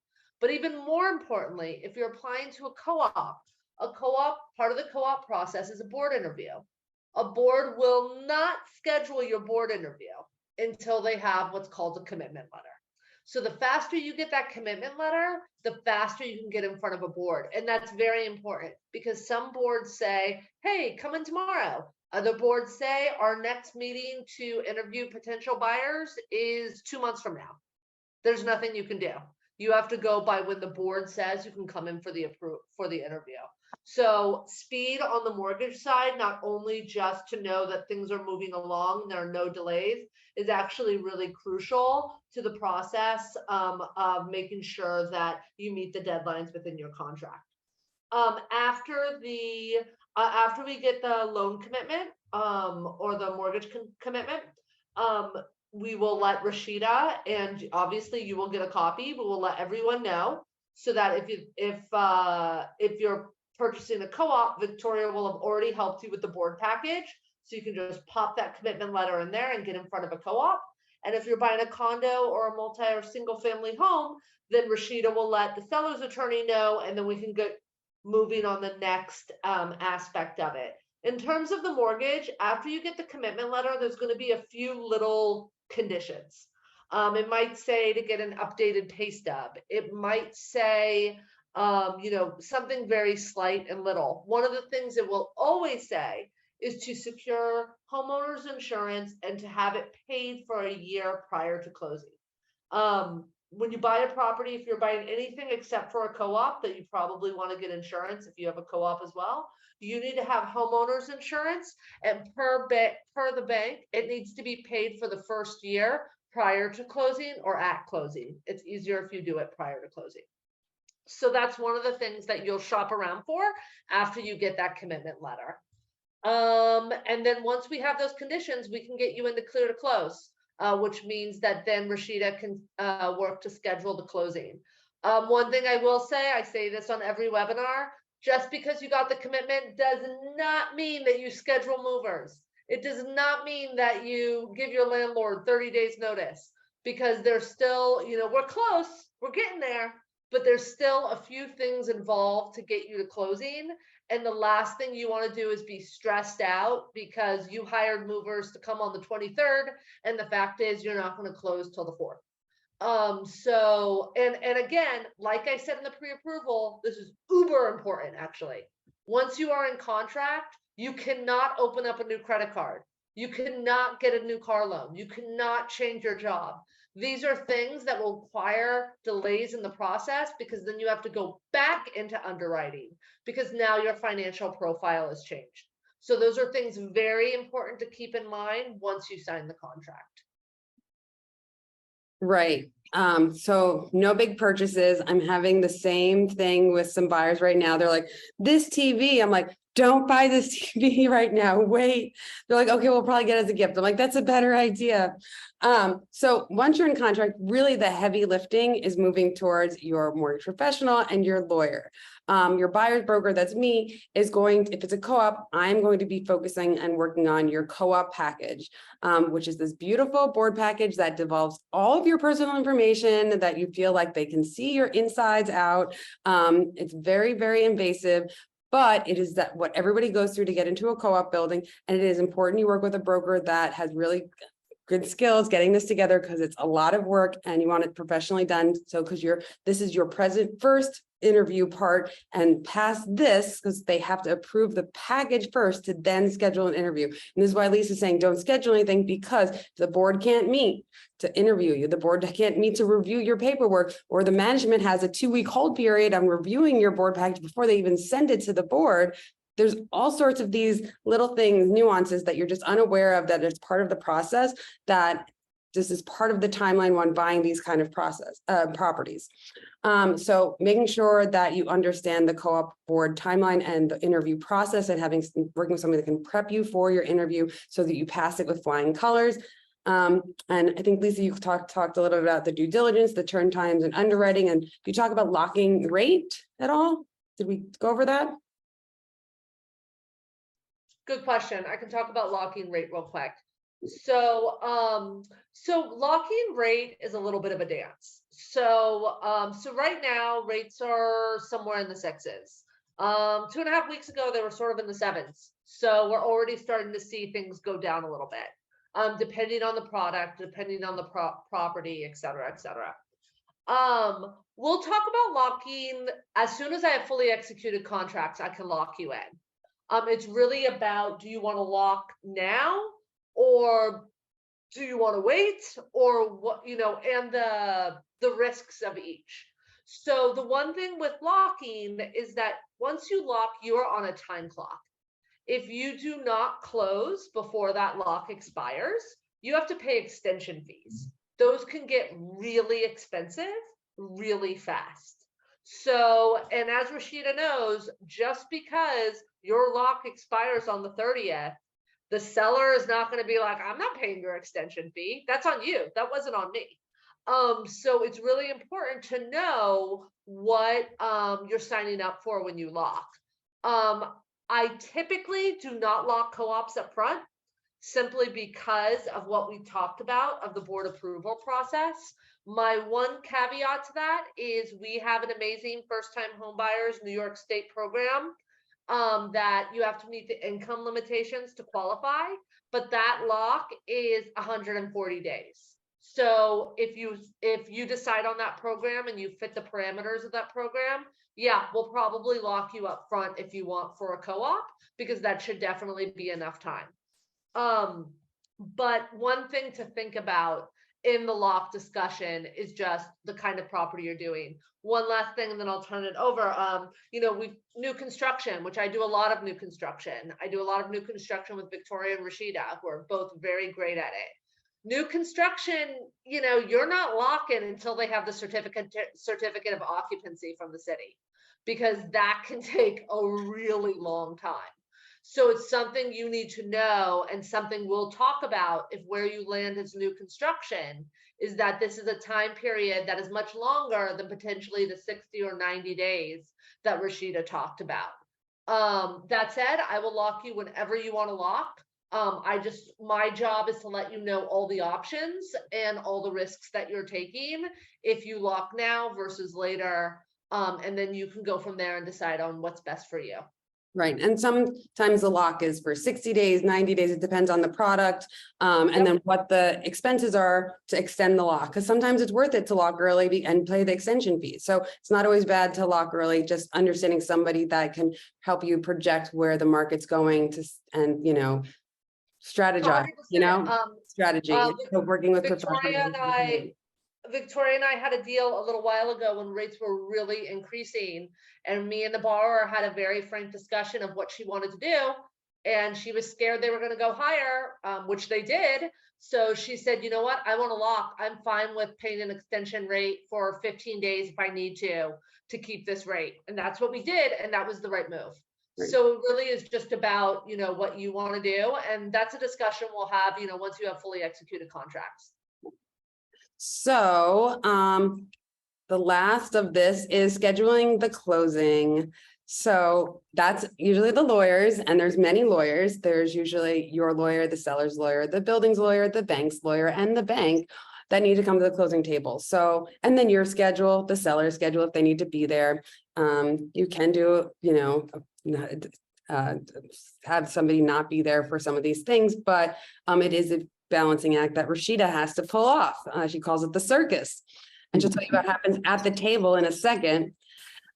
But even more importantly, if you're applying to a co-op, part of the co-op process is a board interview. A board will not schedule your board interview until they have what's called a commitment letter. So the faster you get that commitment letter, the faster you can get in front of a board. And that's very important because some boards say, hey, come in tomorrow. Other boards say our next meeting to interview potential buyers is 2 months from now. There's nothing you can do. You have to go by when the board says you can come in for the interview. So speed on the mortgage side, not only just to know that things are moving along and there are no delays, is actually really crucial to the process of making sure that you meet the deadlines within your contract. After we get the loan commitment or the mortgage commitment, we will let Rashida, and obviously you will get a copy, but we'll let everyone know so that if you're purchasing a co-op, Victoria will have already helped you with the board package. So you can just pop that commitment letter in there and get in front of a co-op. And if you're buying a condo or a multi or single family home, then Rashida will let the seller's attorney know, and then we can get moving on the next aspect of it. In terms of the mortgage, after you get the commitment letter, there's going to be a few little conditions. It might say to get an updated pay stub. It might say, something very slight and little. One of the things it will always say is to secure homeowners insurance and to have it paid for a year prior to closing. When you buy a property, if you're buying anything except for a co-op, that you probably want to get insurance if you have a co-op as well, you need to have homeowners insurance, and per the bank, it needs to be paid for the first year prior to closing or at closing. It's easier if you do it prior to closing. So that's one of the things that you'll shop around for after you get that commitment letter. And then once we have those conditions, we can get you into clear to close, which means that then Rashida can work to schedule the closing. One thing I will say, I say this on every webinar, just because you got the commitment does not mean that you schedule movers. It does not mean that you give your landlord 30 days notice, because there's still, we're close, we're getting there, but there's still a few things involved to get you to closing. And the last thing you want to do is be stressed out because you hired movers to come on the 23rd. And the fact is you're not going to close till the 4th. And again, like I said in the pre-approval, this is uber important actually. Once you are in contract, you cannot open up a new credit card. You cannot get a new car loan. You cannot change your job. These are things that will require delays in the process, because then you have to go back into underwriting because now your financial profile has changed. So those are things very important to keep in mind once you sign the contract. Right. So no big purchases. I'm having the same thing with some buyers right now. They're like, this TV. I'm like, don't buy this TV right now. Wait. They're like, okay, we'll probably get it as a gift. I'm like, that's a better idea. So once you're in contract, really the heavy lifting is moving towards your mortgage professional and your lawyer. Your buyer's broker, that's me, is going, if it's a co-op, I'm going to be focusing and working on your co-op package, which is this beautiful board package that devolves all of your personal information that you feel like they can see your insides out. It's very, very invasive, but it is that what everybody goes through to get into a co-op building. And it is important you work with a broker that has really good skills getting this together, because it's a lot of work and you want it professionally done. So because this is your first interview part, and past this, because they have to approve the package first to then schedule an interview. And this is why Lisa's saying don't schedule anything, because the board can't meet to interview you. The board can't meet to review your paperwork, or the management has a 2-week hold period on reviewing your board package before they even send it to the board. There's all sorts of these little things, nuances that you're just unaware of, that it's part of the process, that this is part of the timeline when buying these kind of properties. So making sure that you understand the co-op board timeline and the interview process, and working with somebody that can prep you for your interview so that you pass it with flying colors. And I think, Lisa, you talked a little bit about the due diligence, the turn times and underwriting, and you talk about locking rate at all? Did we go over that? Good question. I can talk about locking rate real quick. So, locking rate is a little bit of a dance. So right now rates are somewhere in the 6s. 2.5 weeks ago, they were sort of in the 7s. So we're already starting to see things go down a little bit, depending on the product, depending on the property, et cetera, et cetera. We'll talk about locking as soon as I have fully executed contracts. I can lock you in. It's really about, do you want to lock now, or do you want to wait, or what, and the risks of each. So the one thing with locking is that once you lock, you're on a time clock. If you do not close before that lock expires, you have to pay extension fees. Those can get really expensive really fast. So, and as Rashida knows, just because your lock expires on the 30th, the seller is not going to be like, I'm not paying your extension fee. That's on you. That wasn't on me. So it's really important to know what you're signing up for when you lock. I typically do not lock co-ops up front, simply because of what we talked about of the board approval process. My one caveat to that is we have an amazing first-time homebuyers New York State program that you have to meet the income limitations to qualify, but that lock is 140 days. So if you decide on that program and you fit the parameters of that program, yeah, we'll probably lock you up front if you want for a co-op, because that should definitely be enough time. But one thing to think about in the lock discussion is just the kind of property you're doing. One last thing, and then I'll turn it over. We've new construction, which I do a lot of new construction. I do a lot of new construction with Victoria and Rashida, who are both very great at it. New construction, you're not locking until they have the certificate of occupancy from the city, because that can take a really long time. So it's something you need to know, and something we'll talk about if where you land is new construction, is that this is a time period that is much longer than potentially the 60 or 90 days that Rashida talked about. That said, I will lock you whenever you want to lock. My job is to let you know all the options and all the risks that you're taking if you lock now versus later. And then you can go from there and decide on what's best for you. Right. And sometimes the lock is for 60 days, 90 days. It depends on the product. And then what the expenses are to extend the lock. Because sometimes it's worth it to lock early and pay the extension fees. So it's not always bad to lock early, just understanding somebody that can help you project where the market's going to, and, strategize, 100%. strategy. So working with Victoria and I had a deal a little while ago when rates were really increasing, and me and the borrower had a very frank discussion of what she wanted to do, and she was scared they were going to go higher, which they did. So she said, you know what, I want to lock. I'm fine with paying an extension rate for 15 days if I need to keep this rate. And that's what we did, and that was the right move. Right. So it really is just about, what you want to do, and that's a discussion we'll have, once you have fully executed contracts. So, The last of this is scheduling the closing. So that's usually the lawyers, and there's many lawyers. There's usually your lawyer, the seller's lawyer, the building's lawyer, the bank's lawyer, and the bank that need to come to the closing table. So, and then your schedule, the seller's schedule, if they need to be there. You can do, have somebody not be there for some of these things, but it is a balancing act that Rashida has to pull off. She calls it the circus. And she'll tell you what happens at the table in a second.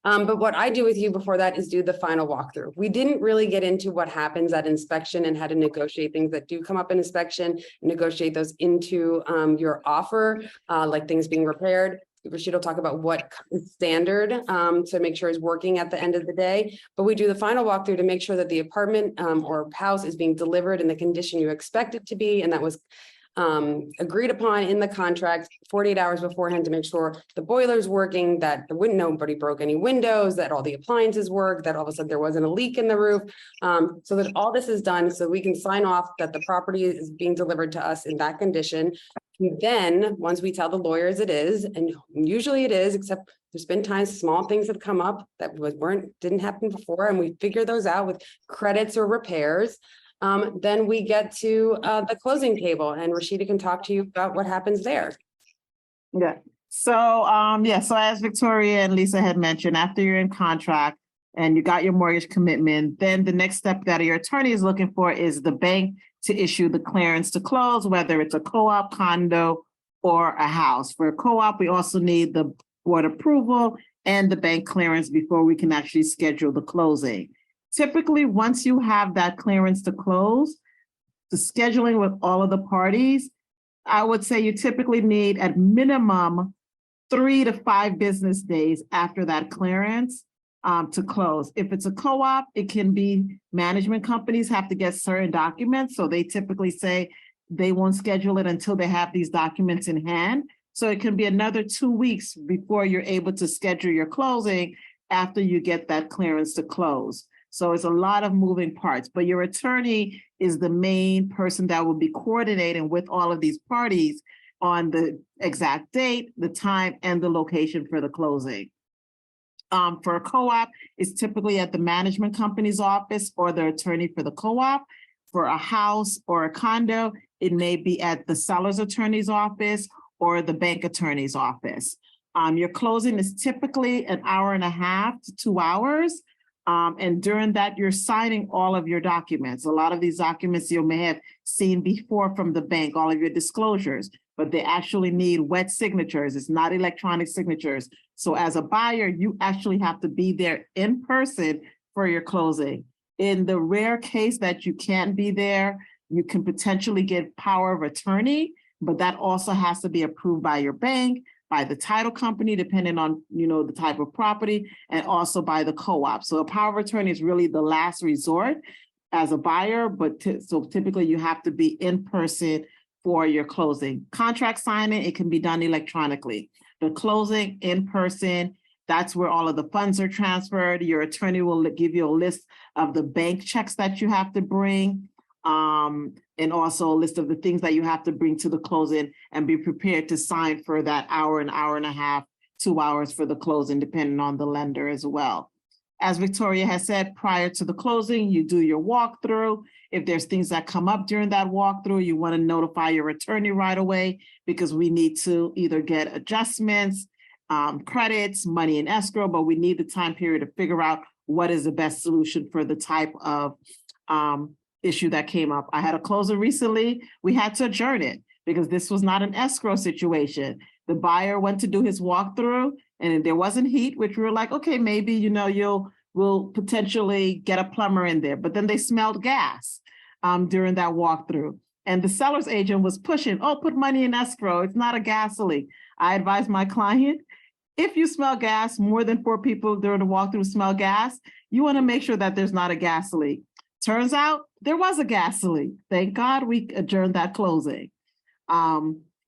But what I do with you before that is do the final walkthrough. We didn't really get into what happens at inspection and how to negotiate things that do come up in inspection, negotiate those into your offer, like things being repaired. Rashida will talk about what is standard to make sure is working at the end of the day. But we do the final walkthrough to make sure that the apartment or house is being delivered in the condition you expect it to be, and that was agreed upon in the contract 48 hours beforehand to make sure the boiler's working, that nobody broke any windows, that all the appliances work, that all of a sudden there wasn't a leak in the roof. So that all this is done so we can sign off that the property is being delivered to us in that condition. And then once we tell the lawyers it is, and usually it is, except there's been times small things have come up that didn't happen before, and we figure those out with credits or repairs. Then we get to the closing table, and Rashida can talk to you about what happens there. Yeah. So, so as Victoria and Lisa had mentioned, after you're in contract and you got your mortgage commitment, then the next step that your attorney is looking for is the bank to issue the clearance to close, whether it's a co-op, condo, or a house. For a co-op, we also need the board approval and the bank clearance before we can actually schedule the closing. Typically, once you have that clearance to close, the scheduling with all of the parties, I would say you typically need at minimum 3 to 5 business days after that clearance to close. If it's a co-op, it can be management companies have to get certain documents. So they typically say they won't schedule it until they have these documents in hand. So it can be another 2 weeks before you're able to schedule your closing after you get that clearance to close. So it's a lot of moving parts, but your attorney is the main person that will be coordinating with all of these parties on the exact date, the time, and the location for the closing. For a co-op, it's typically at the management company's office or the attorney for the co-op. For a house or a condo, it may be at the seller's attorney's office or the bank attorney's office. Your closing is typically 1.5 hours to 2 hours. And during that, you're signing all of your documents. A lot of these documents you may have seen before from the bank, all of your disclosures, but they actually need wet signatures. It's not electronic signatures. So as a buyer, you actually have to be there in person for your closing. In the rare case that you can't be there, you can potentially get power of attorney, but that also has to be approved by your bank, by the title company, depending on, the type of property, and also by the co-op. So a power of attorney is really the last resort as a buyer, but so typically you have to be in person for your closing. Contract signing, it can be done electronically. The closing in person, that's where all of the funds are transferred. Your attorney will give you a list of the bank checks that you have to bring. And also a list of the things that you have to bring to the closing and be prepared to sign for that 1.5 hours, 2 hours for the closing, depending on the lender as well. As Victoria has said, prior to the closing, you do your walkthrough. If there's things that come up during that walkthrough, you want to notify your attorney right away because we need to either get adjustments, credits, money in escrow, but we need the time period to figure out what is the best solution for the type of issue that came up. I had a closing recently. We had to adjourn it because this was not an escrow situation. The buyer went to do his walkthrough and there wasn't heat, which we were like, okay, maybe, we'll potentially get a plumber in there. But then they smelled gas during that walkthrough. And the seller's agent was pushing, put money in escrow. It's not a gas leak. I advised my client, if you smell gas, more than 4 people during the walkthrough smell gas, you want to make sure that there's not a gas leak. Turns out there was a gas leak. Thank God we adjourned that closing.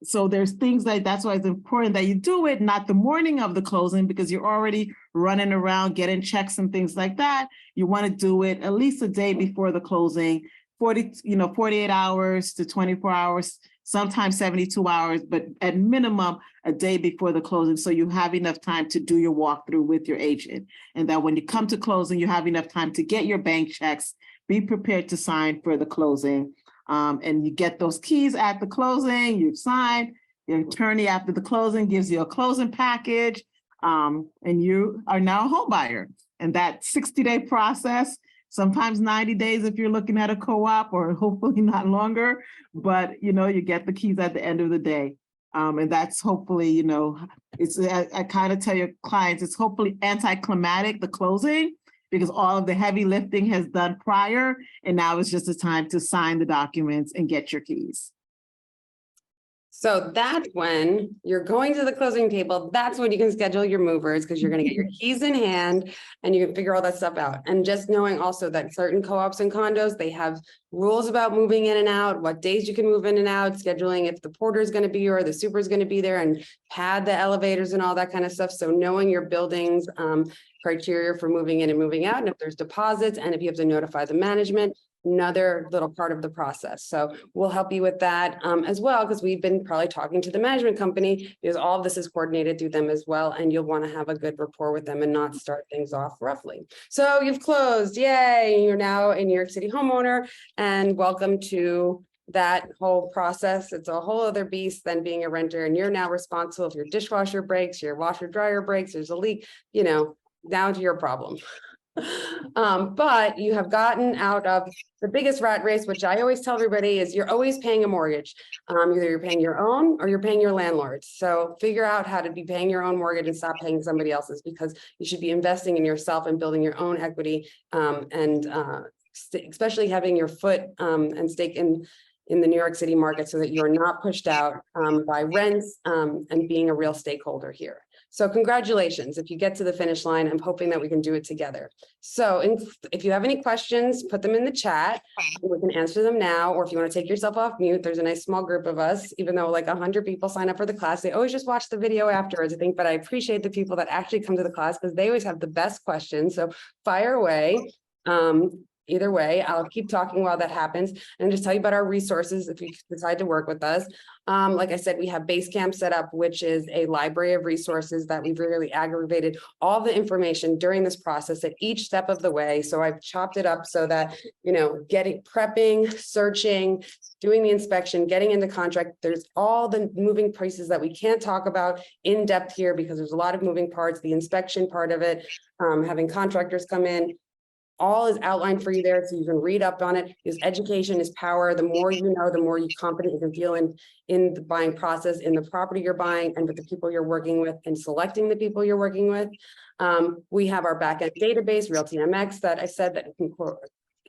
So there's things that's why it's important that you do it not the morning of the closing because you're already running around getting checks and things like that. You want to do it at least a day before the closing, 48 hours to 24 hours sometimes 72 hours, but at minimum a day before the closing. So you have enough time to do your walkthrough with your agent. And that when you come to closing, you have enough time to get your bank checks, be prepared to sign for the closing. And you get those keys at the closing, you sign, your attorney after the closing gives you a closing package, and you are now a home buyer. And that 60-day process, sometimes 90 days if you're looking at a co-op, or hopefully not longer, but you get the keys at the end of the day. And that's hopefully, it's I kind of tell your clients, it's hopefully anticlimactic, the closing, because all of the heavy lifting has done prior, and now it's just a time to sign the documents and get your keys. So that's when you're going to the closing table. That's when you can schedule your movers, because you're going to get your keys in hand and you can figure all that stuff out. And just knowing also that certain co-ops and condos, they have rules about moving in and out, what days you can move in and out, scheduling if the porter is going to be or the super is going to be there, and pad the elevators and all that kind of stuff. So knowing your building's criteria for moving in and moving out, and if there's deposits, and if you have to notify the management, another little part of the process. So we'll help you with that as well, because we've been probably talking to the management company, because all of this is coordinated through them as well, and you'll want to have a good rapport with them and not start things off roughly. So you've closed, yay! You're now a New York City homeowner, and welcome to that whole process. It's a whole other beast than being a renter, and you're now responsible if your dishwasher breaks, your washer dryer breaks, there's a leak, down to your problem. But you have gotten out of the biggest rat race, which I always tell everybody is you're always paying a mortgage. Either you're paying your own or you're paying your landlord's. So figure out how to be paying your own mortgage and stop paying somebody else's, because you should be investing in yourself and building your own equity, especially having your foot and stake in the New York City market, so that you're not pushed out by rents and being a real stakeholder here. So congratulations. If you get to the finish line, I'm hoping that we can do it together. So if you have any questions, put them in the chat. We can answer them now, or if you want to take yourself off mute, there's a nice small group of us, even though like 100 people sign up for the class. They always just watch the video afterwards, I think, but I appreciate the people that actually come to the class, because they always have the best questions. So fire away. Either way, I'll keep talking while that happens, and just tell you about our resources if you decide to work with us. Like I said, we have Basecamp set up, which is a library of resources that we've really aggregated all the information during this process at each step of the way. So I've chopped it up so that, prepping, searching, doing the inspection, getting into contract, there's all the moving pieces that we can't talk about in depth here, because there's a lot of moving parts, the inspection part of it, having contractors come in, all is outlined for you there, so you can read up on it. Because education is power. The more you know, the more you confident you can feel in the buying process, in the property you're buying, and with the people you're working with, and selecting the people you're working with. We have our backend database, RealtyMX, that I said that can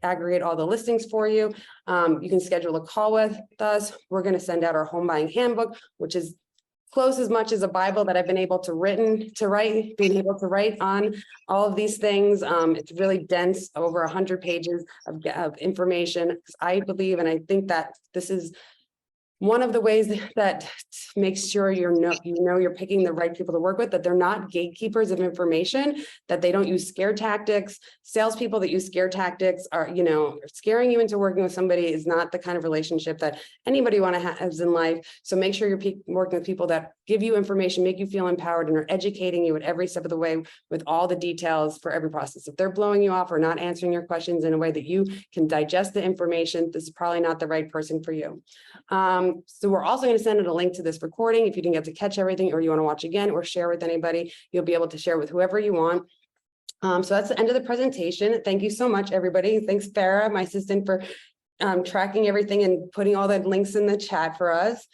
aggregate all the listings for you. You can schedule a call with us. We're going to send out our home buying handbook, which is close as much as a Bible that I've been able to write on all of these things. It's really dense, over 100 pages of information. I believe, and I think that this is one of the ways that makes sure you're picking the right people to work with, that they're not gatekeepers of information, that they don't use scare tactics. Salespeople that use scare tactics are, scaring you into working with somebody is not the kind of relationship that anybody want to have in life. So make sure you're working with people that give you information, make you feel empowered, and are educating you at every step of the way with all the details for every process. If they're blowing you off or not answering your questions in a way that you can digest the information, this is probably not the right person for you. So we're also going to send a link to this recording. If you didn't get to catch everything, or you want to watch again or share with anybody, you'll be able to share with whoever you want. So that's the end of the presentation. Thank you so much, everybody. Thanks, Farah, my assistant, for tracking everything and putting all the links in the chat for us.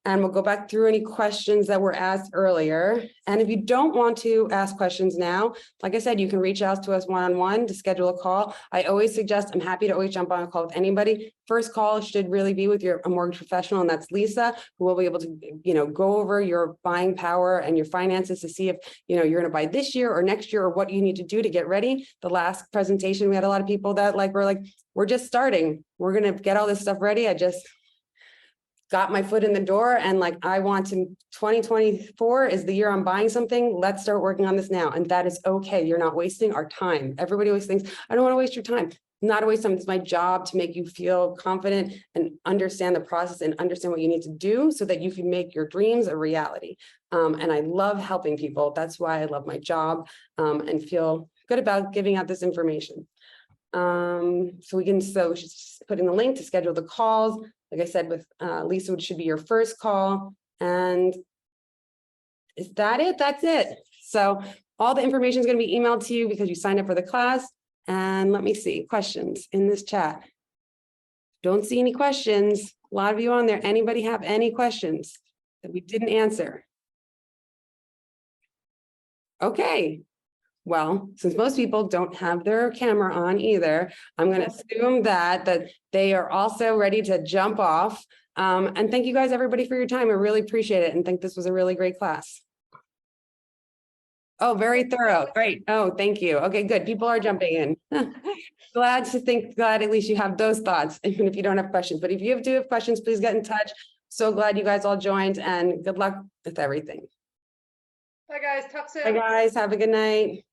And we'll go back through any questions that were asked earlier. And if you don't want to ask questions now, like I said, you can reach out to us one-on-one to schedule a call. I always suggest, I'm happy to always jump on a call with anybody. First call should really be with a mortgage professional, and that's Lisa, who will be able to, go over your buying power and your finances to see if, you're going to buy this year or next year, or what you need to do to get ready. The last presentation, we had a lot of people that we're just starting. We're going to get all this stuff ready. I just got my foot in the door, and I want to, 2024 is the year I'm buying something. Let's start working on this now. And that is okay. You're not wasting our time. Everybody always thinks, I don't want to waste your time. not a waste of time. It's my job to make you feel confident and understand the process and understand what you need to do so that you can make your dreams a reality. And I love helping people. That's why I love my job, and feel good about giving out this information. So we should just put in the link to schedule the calls. Like I said, with Lisa, it should be your first call. And is that it? That's it. So all the information is going to be emailed to you because you signed up for the class. And let me see, questions in this chat. Don't see any questions. A lot of you on there. Anybody have any questions that we didn't answer? Okay. Well, since most people don't have their camera on either, I'm going to assume that they are also ready to jump off. And thank you guys, everybody, for your time. I really appreciate it and think this was a really great class. Oh, very thorough. Great. Oh, thank you. Okay, good. People are jumping in. Glad at least you have those thoughts, even if you don't have questions. But if you do have questions, please get in touch. So glad you guys all joined, and good luck with everything. Bye, guys. Talk soon. Bye, guys. Have a good night.